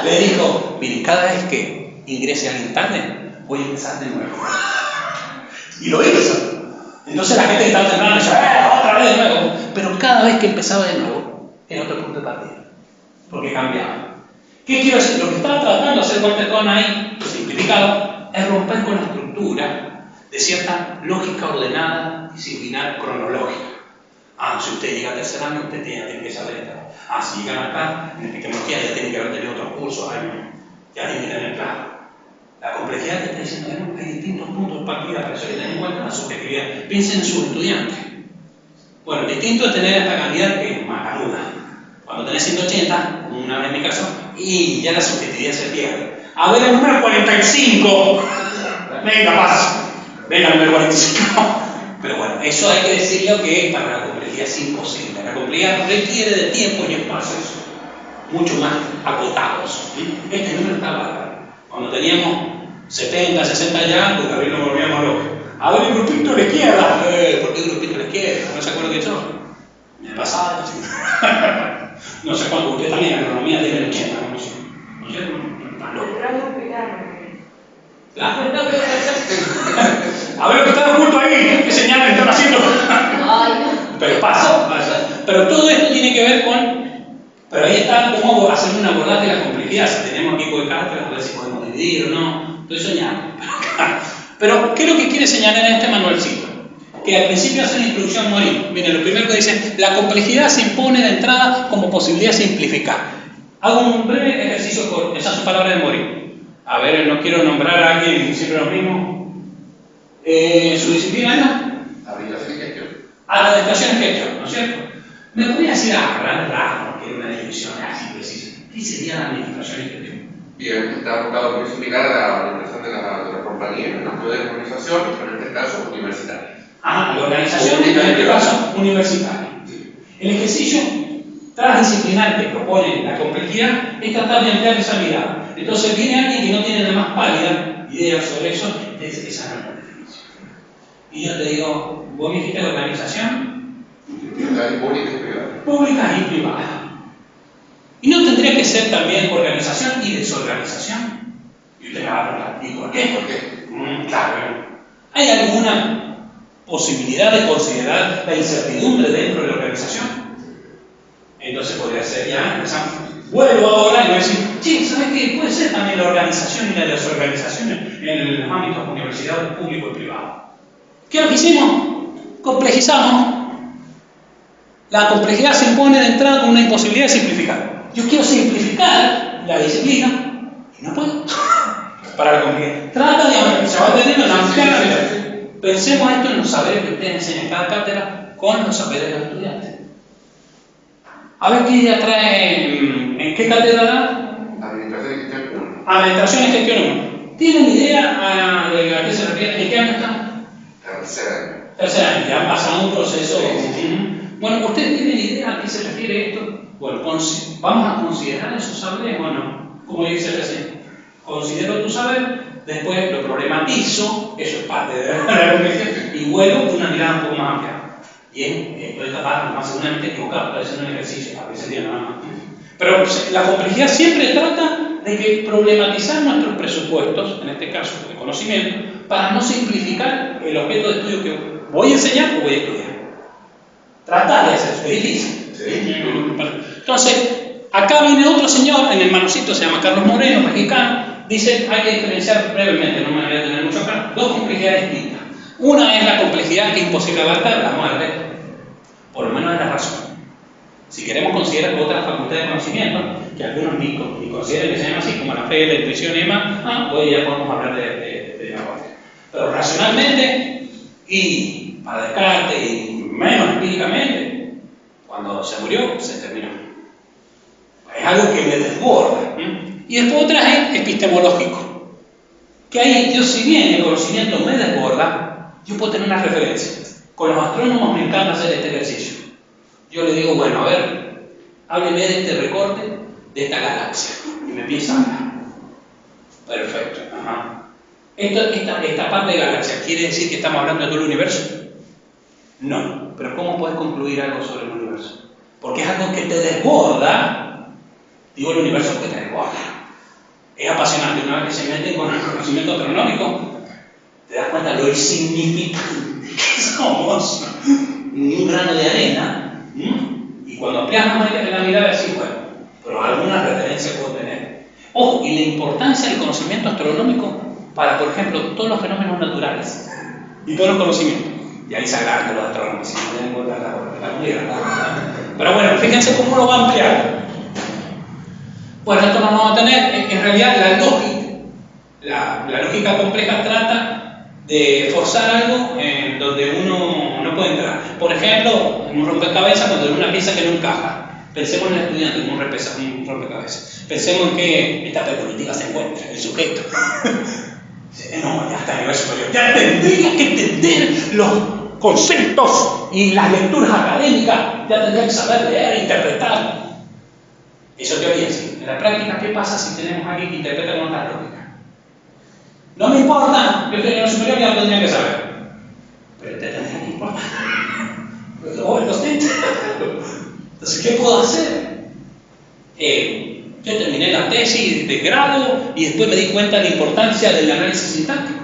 le dijo, miren, cada vez que ingrese alguien tarde, voy a empezar de nuevo. Y lo hizo. Entonces la gente que estaba temprano decía, otra vez de nuevo. Pero cada vez que empezaba de nuevo, era otro punto de partida. Porque cambiaba. ¿Qué quiero decir? Lo que estaba tratando de hacer Westercott ahí, simplificado, es romper con la estructura de cierta lógica ordenada, disciplinar, cronológica. Si usted llega a tercer año, usted tiene que saber esto. Si llegan acá, en epistemología ya tienen que haber tenido otros cursos, ya tienen que tener claro. La complejidad que está diciendo, hay distintos puntos de partida para eso que tener en cuenta la subjetividad. Piensen en sus estudiantes. Bueno, distinto es tener esta cantidad que es macanuda. Cuando tenés 180, como una vez en mi caso, y ya la subjetividad se pierde. A ver, el número 45. Venga, paso. Venga, el número 45. Pero bueno, eso hay que decirlo que para la complejidad es imposible. La complejidad requiere de tiempo y espacios mucho más acotados. Este número está bárbaro. Cuando teníamos 70, 60 ya, pues Gabriel nos volvíamos locos. A ver el grupito a la izquierda. ¿Por qué grupito a la izquierda? ¿No se acuerdan que yo? Me pasaba. No sé cuánto, usted también en agronomía tiene el 80, no sé. ¿No sé? Están locos. A ver lo que está oculto ahí, ¿qué señales están haciendo? Pero pasa. Pero todo esto tiene que ver con. Pero ahí está cómo hacer un abordaje de la complejidad. Si tenemos equipo de cátedra, a ver si podemos dividir o no. Estoy soñando. Pero, ¿qué es lo que quiere señalar en este manualcito? Que al principio hace una introducción Morin. Miren, lo primero que dice: la complejidad se impone de entrada como posibilidad de simplificar. Hago un breve ejercicio con esas son palabras de Morin. A ver, no quiero nombrar a alguien siempre lo mismo. ¿Su disciplina no? Administración y gestión. Administración y gestión, ¿no es cierto? Me podría decir grandes rasgos, que era una definición así precisa. ¿Qué sería la administración y gestión? Bien, está enfocado por similar a la organización de la compañía, en el estudio de organización, pero en este caso universitaria. La organización, en este caso, universitaria. El ejercicio transdisciplinar que propone la complejidad es tratar de ampliar esa mirada. Entonces viene alguien que no tiene la más pálida idea sobre eso, dice esa no es la definición. Y yo te digo, ¿vos me dijiste la organización? Pública y privada. Pública y privada. ¿Y no tendría que ser también organización y desorganización? Y usted me va a preguntar, ¿y por qué? ¿Por qué? Claro, ¿hay alguna posibilidad de considerar la incertidumbre dentro de la organización? Entonces podría ser, ya empezamos. Vuelvo ahora y voy a decir, sí, ¿sabes qué? Puede ser también la organización y la desorganización en los ámbitos universitarios, público y privado. ¿Qué es lo que hicimos? Complejizamos. La complejidad se impone de entrada con una imposibilidad de simplificar. Yo quiero simplificar la disciplina y no puedo. Para la complejidad. Trata de se va a tener una ampliar la vida. Pensemos esto en los saberes que ustedes enseñan en cada cátedra con los saberes de los estudiantes. A ver qué idea trae, ¿en qué cátedra da? Administración y gestión 1. Administración y gestión 1. ¿Tienen idea de a qué se refiere? ¿En qué año están? Tercer año. Tercer año, ya han pasado un proceso. Bueno, ¿ustedes tienen idea a qué se refiere esto? Bueno, ¿vamos a considerar esos saberes o no? Como dice recién, considero tu saber, después lo problematizo, eso es parte de la reflexión, y vuelvo con una mirada un poco más amplia. Bien, estoy capaz, más seguramente equivocado, estoy haciendo un ejercicio, a veces nada más. Pero la complejidad siempre trata de que problematizar nuestros presupuestos, en este caso de conocimiento, para no simplificar el objeto de estudio que voy a enseñar o voy a estudiar. Tratar de hacer eso, es difícil. Sí. Entonces, acá viene otro señor, en el manucito se llama Carlos Moreno, mexicano, dice, hay que diferenciar brevemente, no me voy a tener mucho acá, dos complejidades distintas. Una es la complejidad que es imposible abarcar, la muerte, por lo menos es la razón. Si queremos considerar otras facultades de conocimiento, que algunos ni consideren que se llaman así, como la fe, la intuición y demás, hoy ya podemos hablar de la muerte. Pero racionalmente, y para Descartes, y menos empíricamente, cuando se murió, se terminó. Es algo que me desborda. Y después otra es epistemológico. Que ahí, yo si bien el conocimiento me desborda, yo puedo tener una referencia. Con los astrónomos me encanta hacer este ejercicio. Yo le digo, bueno, a ver, hábleme de este recorte de esta galaxia. Y me empieza a hablar. Perfecto. Ajá. Esta parte de galaxia, ¿quiere decir que estamos hablando de todo el universo? No. Pero ¿cómo puedes concluir algo sobre el universo? Porque es algo que te desborda. Digo el universo porque te desborda. Es apasionante. Una vez que se meten con el conocimiento astronómico, te das cuenta de lo insignificante que somos. Ni un grano de arena. Y cuando amplias más la mirada, decís, bueno, pero alguna referencia puedo tener. Ojo, y la importancia del conocimiento astronómico para, por ejemplo, todos los fenómenos naturales y todos los conocimientos. Y ahí se agarran los astrónomos, si no tienen cuenta la comunidad. Pero bueno, fíjense cómo lo va ampliando. Bueno, esto no lo vamos a tener. En realidad, la lógica compleja trata de forzar algo en donde uno no puede entrar. Por ejemplo, en un rompecabezas, cuando hay una pieza que no encaja, pensemos en el estudiante como un rompecabezas. Pensemos en qué etapa evolutiva se encuentra el sujeto. No, ya está a nivel superior. Ya tendría que entender los conceptos y las lecturas académicas. Ya tendría que saber leer e interpretar. Eso es teoría, sí. En la práctica, ¿qué pasa si tenemos a alguien que interpreta con otra lógica? No me importa, yo estoy a nivel superior y ya lo tendría que saber. Pero te tendría que importar. Lo entonces, ¿qué puedo hacer? Yo terminé la tesis de grado y después me di cuenta de la importancia del análisis sintáctico.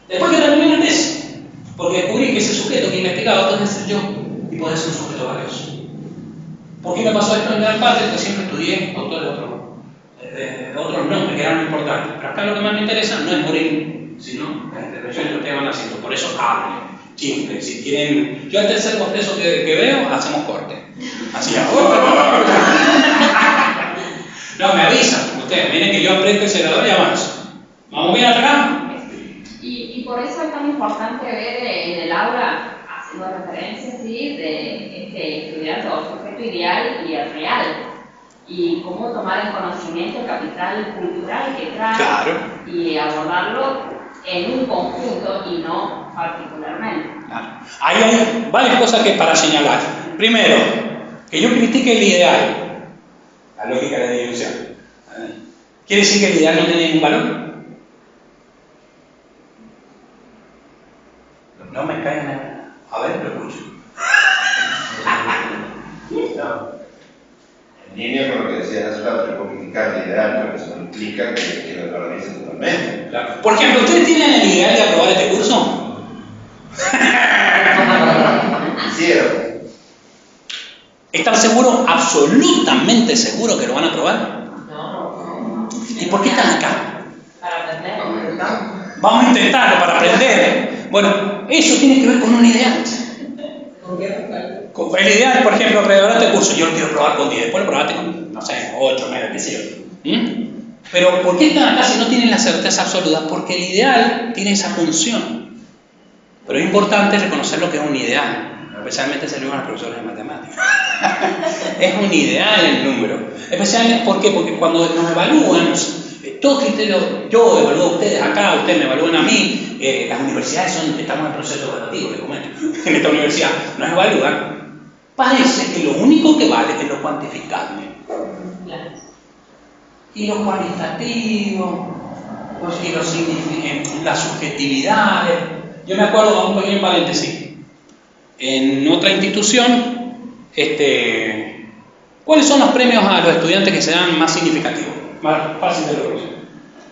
Después que terminé la tesis, porque descubrí que ese sujeto que investigaba puede ser yo y puede ser un sujeto valioso. ¿Por qué me pasó esto en gran parte? Porque siempre estudié autores de otros nombres que eran importantes. Pero acá lo que más me interesa no es morir, sino las intervenciones que ustedes van haciendo. Por eso hablen. Simple, si quieren, yo al tercer bostezo que veo, hacemos corte. Así, no, me avisan, ustedes, miren que yo aprieto el acelerador y avanzo. ¿Vamos bien acá? Y por eso es tan importante ver en el aula, haciendo referencia, ¿sí?, de estudiar todo el sujeto ideal y el real. Y cómo tomar en conocimiento el capital cultural que trae, claro, y abordarlo en un conjunto y no particularmente. Claro. Hay varias cosas que para señalar. Primero, que yo critique el ideal, la lógica de la dilución. ¿Quiere decir que el ideal no tiene ningún valor? No me caigan a ver, lo escucho. No. En línea con lo que decías hace rato, yo puedo criticar el ideal, pero eso no implica que lo valorice totalmente. Claro. Por ejemplo, ¿ustedes tienen el ideal de aprobar este curso? Hicieron. ¿Están seguros, absolutamente seguros que lo van a aprobar? No. ¿Y por qué están acá? Para aprender. Vamos a intentarlo para aprender. Bueno, eso tiene que ver con un ideal. El ideal, por ejemplo, alrededor de este curso, yo lo quiero probar con 10, después lo probaste con, no sé, 8, 9, qué sé yo. Pero ¿por qué están acá si no tienen la certeza absoluta? Porque el ideal tiene esa función. Pero es importante reconocer lo que es un ideal, especialmente si lo a los profesores de matemáticas. Es un ideal el número. Especialmente, ¿por qué? Porque cuando nos evalúan, todo criterio, yo evalúo a ustedes acá, ustedes me evalúan a mí, las universidades estamos en proceso evaluativo, les comento. En esta universidad nos evalúan. Parece que lo único que vale es lo cuantificable. Y lo cualitativo, y las subjetividades. Yo me acuerdo, un pequeño paréntesis, en otra institución, ¿cuáles son los premios a los estudiantes que se dan más significativos? Más fácil de lograr,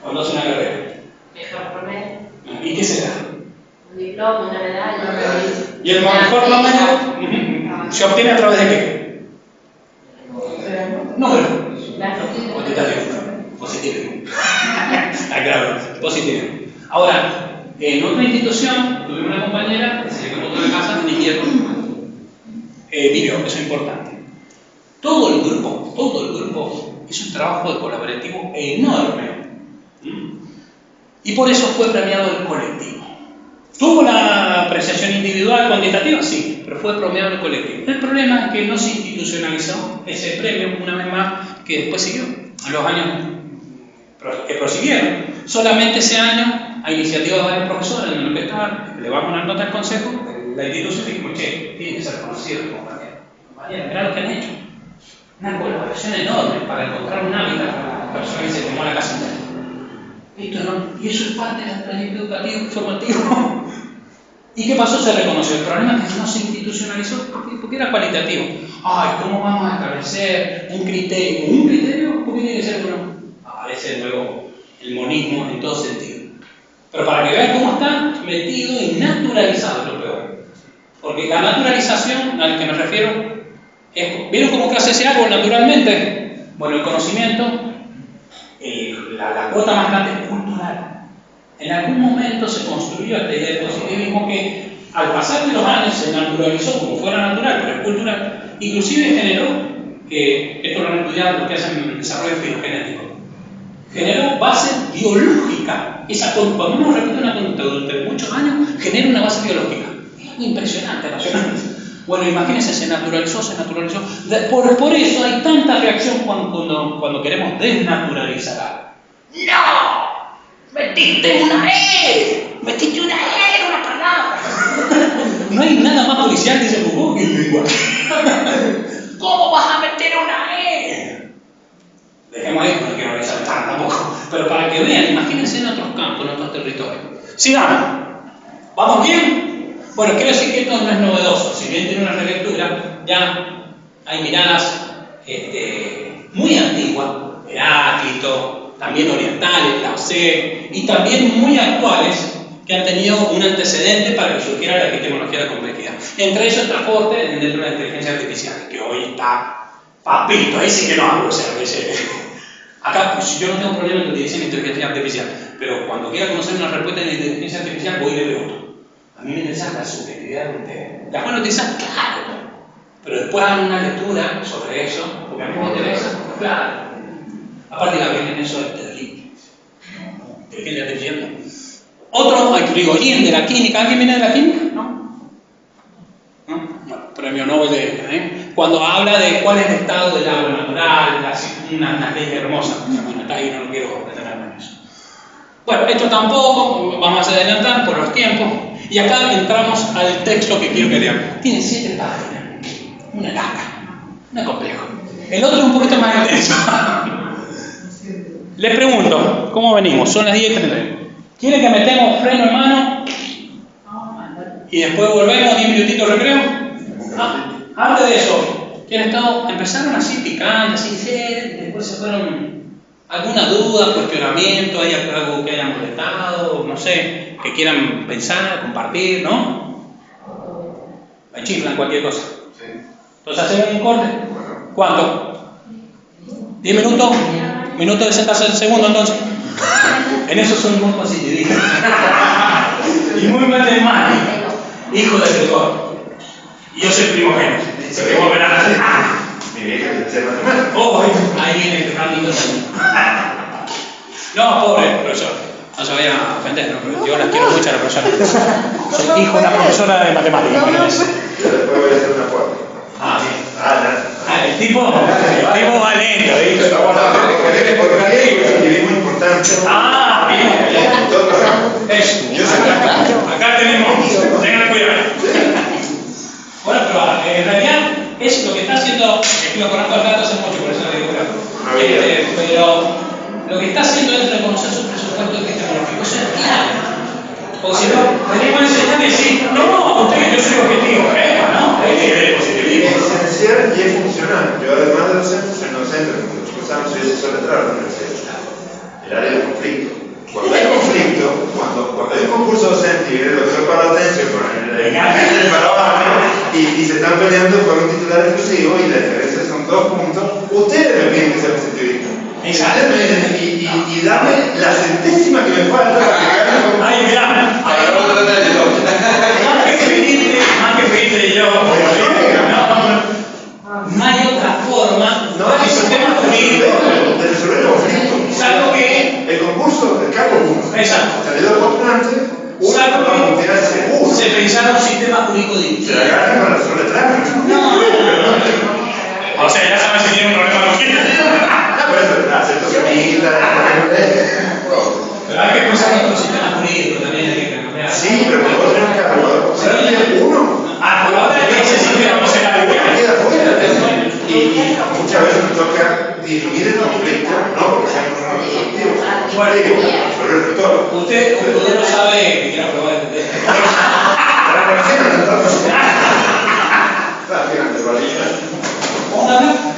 cuando hacen una carrera. Mejor promedio. ¿Y qué se da? Un diploma, una medalla. ¿Y el mejor promedio se obtiene a través de qué? Número. Positivo. Claro, positivo. Ahora, en otra institución, tuve una compañera que se le quemó toda la casa en invierno. Vivió, eso es importante. Todo el grupo hizo un trabajo colaborativo enorme. Y por eso fue premiado el colectivo. ¿Tuvo la apreciación individual cuantitativa? Sí, pero fue premiado el colectivo. El problema es que no se institucionalizó ese premio una vez más, que después siguió, en los años que prosiguieron. Solamente ese año, a iniciativa de varios profesores en lo que estaban, le vamos a dar nota al consejo, la institución dijo, che, tiene que ser reconocido el compañero. Mirá lo que han hecho. Una colaboración enorme para encontrar un hábitat para la persona que se tomó la casa entera. Y eso es parte del proyecto educativo formativo. ¿Y qué pasó? Se reconoció. El problema es que no se institucionalizó porque era cualitativo. Ay, ¿cómo vamos a establecer un criterio? ¿Un criterio? ¿Por qué tiene que ser uno? Aparece luego el monismo en todo sentido. Pero para que vean cómo está metido y naturalizado, es lo peor. Porque la naturalización, a la que me refiero, es, ¿vieron cómo crece ese árbol naturalmente? Bueno, el conocimiento, la cuota más grande es cultural. En algún momento se construyó esta idea del positivismo que al pasar de los años se naturalizó como fuera natural, pero es cultural. Inclusive generó, esto lo han estudiado los que hacen el desarrollo filogenético, generó base biológica. Cuando uno repite una conducta durante muchos años, genera una base biológica. Impresionante, apasionante. Bueno, imagínense, se naturalizó. Por eso hay tanta reacción cuando queremos desnaturalizar algo. ¡No! ¡Metiste una E! ¡Metiste una E en una palabra! No hay nada más policial que ese Google que yo igual. ¿Cómo vas a meter una E? Dejemos ahí, no quiero revisar tanto tampoco. Pero para que vean, imagínense en otros campos, en otros territorios. Sigamos. ¿Vamos bien? Bueno, quiero decir que esto no es novedoso. Si bien tiene una relectura, ya hay miradas muy antiguas, Heráclito, también orientales, Lao Tse, y también muy actuales, que han tenido un antecedente para que surgiera la epistemología de la complejidad. Entre ellos el transporte dentro de la inteligencia artificial, que hoy está papito, ahí sí que no hablo, o sea, acá yo no tengo problema en utilizar la inteligencia artificial, pero cuando quiera conocer una respuesta de la inteligencia artificial voy y le pregunto. A mí me interesa la subjetividad de ustedes. ¿Las pueden utilizar? Claro. Pero después hagan una lectura sobre eso, porque a mí me interesa, claro. Aparte la Biblia en eso es terrible. Inteligencia artificial. Otro, Grigorien de la química. ¿Alguien viene de la química? ¿No? Bueno, premio Nobel de... Cuando habla de cuál es el estado del agua natural, una ley hermosa. Bueno, está ahí, no lo quiero detenerme en eso. Bueno, esto tampoco, vamos a adelantar por los tiempos. Y acá entramos al texto que quiero que lean. Tiene 7 páginas. Una larga. No es complejo. El otro es un poquito más intenso. Les pregunto, ¿cómo venimos? Son las 10:30. ¿Quieren que metemos freno en mano? Y después volvemos 10 minutitos de recreo. Antes de eso, empezaron así picantes, así, después se fueron alguna duda, cuestionamiento, hay algo que hayan molestado, no sé, que quieran pensar, compartir, ¿no? Me chiflan cualquier cosa. Entonces hacemos un corte. ¿Cuánto? ¿10 minutos? ¿Minuto de 60 segundos entonces? En eso soy muy positivista. Y muy matemático. Hijo de Gregor. Y yo soy primogénito. Se me vuelven a hacer. Mi vieja es de matemático. Oh, ahí viene el ámbito también. No, pobre profesor. No se vayan a ofender, ¿no? Yo las quiero mucho a la profesora. Soy hijo de una profesora de matemáticas. Yo después voy a hacer una foto. Ah, bien. El tipo va lento, ¿viste? Es muy importante. Ah, bien. Eso. Acá tenemos. Tengan cuidado. Bueno, pero en realidad es lo que está haciendo. Estoy acordando el dato hace mucho, por eso lo digo. Pero lo que está haciendo es reconocer su presupuesto epistemológico. Eso es clave. O si no, venimos a enseñar y decir, no, usted, yo soy objetivo, ¿no? Es esencial y es funcional. Yo, además de docente, soy docente, como los chicos saben, soy asesor de trabajo en el área de conflicto. Cuando hay conflicto, cuando hay un concurso docente y viene el doctor Palatense con el paraguayo y se están peleando por un titular exclusivo y la diferencia son 2 puntos, ustedes me piden que sea positivista. Y dame la centésima que me falta para que ay, mira, más que pedirte yo. No hay otra forma de sistema jurídico de resolver el conflicto. Salvo que el concurso, el cargo 1. Exacto. Salidor postulante, salvo que se pensara un sistema jurídico distinto. Se la agarran para resolver el trámite. O sea, ya sabes si tiene un problema o no tiene. Por eso, acepto que mi hijita. Pero hay que pensar en otro sistema jurídico también. Hay que cambiar. Sí, pero cuando vos tenés un cargo, si tienes uno. Ahora ese sistema no se la queda fuera. Y muchas veces nos toca dirimir el conflicto, no porque sean problemas constructivos, pero el rector. Usted no sabe que quiero probar el test. Para conocernos entonces. Fíjate, valija.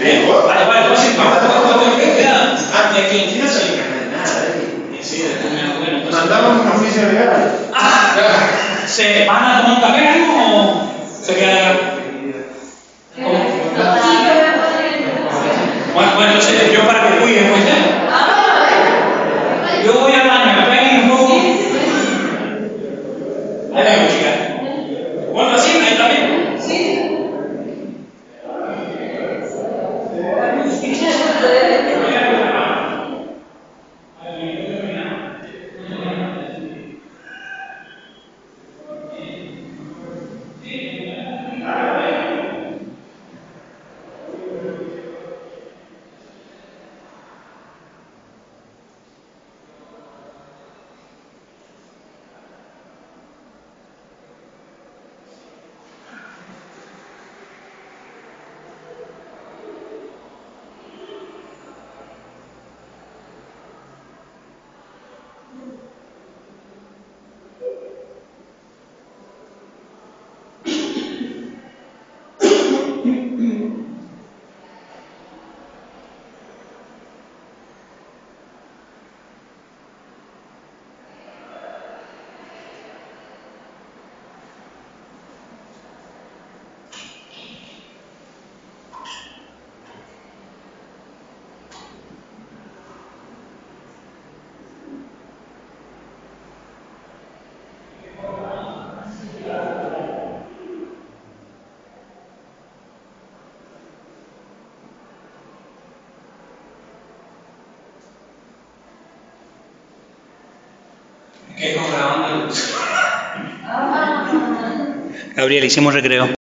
Bien, vale, ¿cuánto me queda? De Argentina se le cae nada, Sí, bueno. Mandamos un oficio legal. ¿Se van a tomar un café algo o se quedan? Bueno, entonces yo para que cuiden, pues yo voy al baño, peguen un poco. Ahí vengo, chica. Bueno, así, ahí también. Sí. Gabriel, hicimos recreo.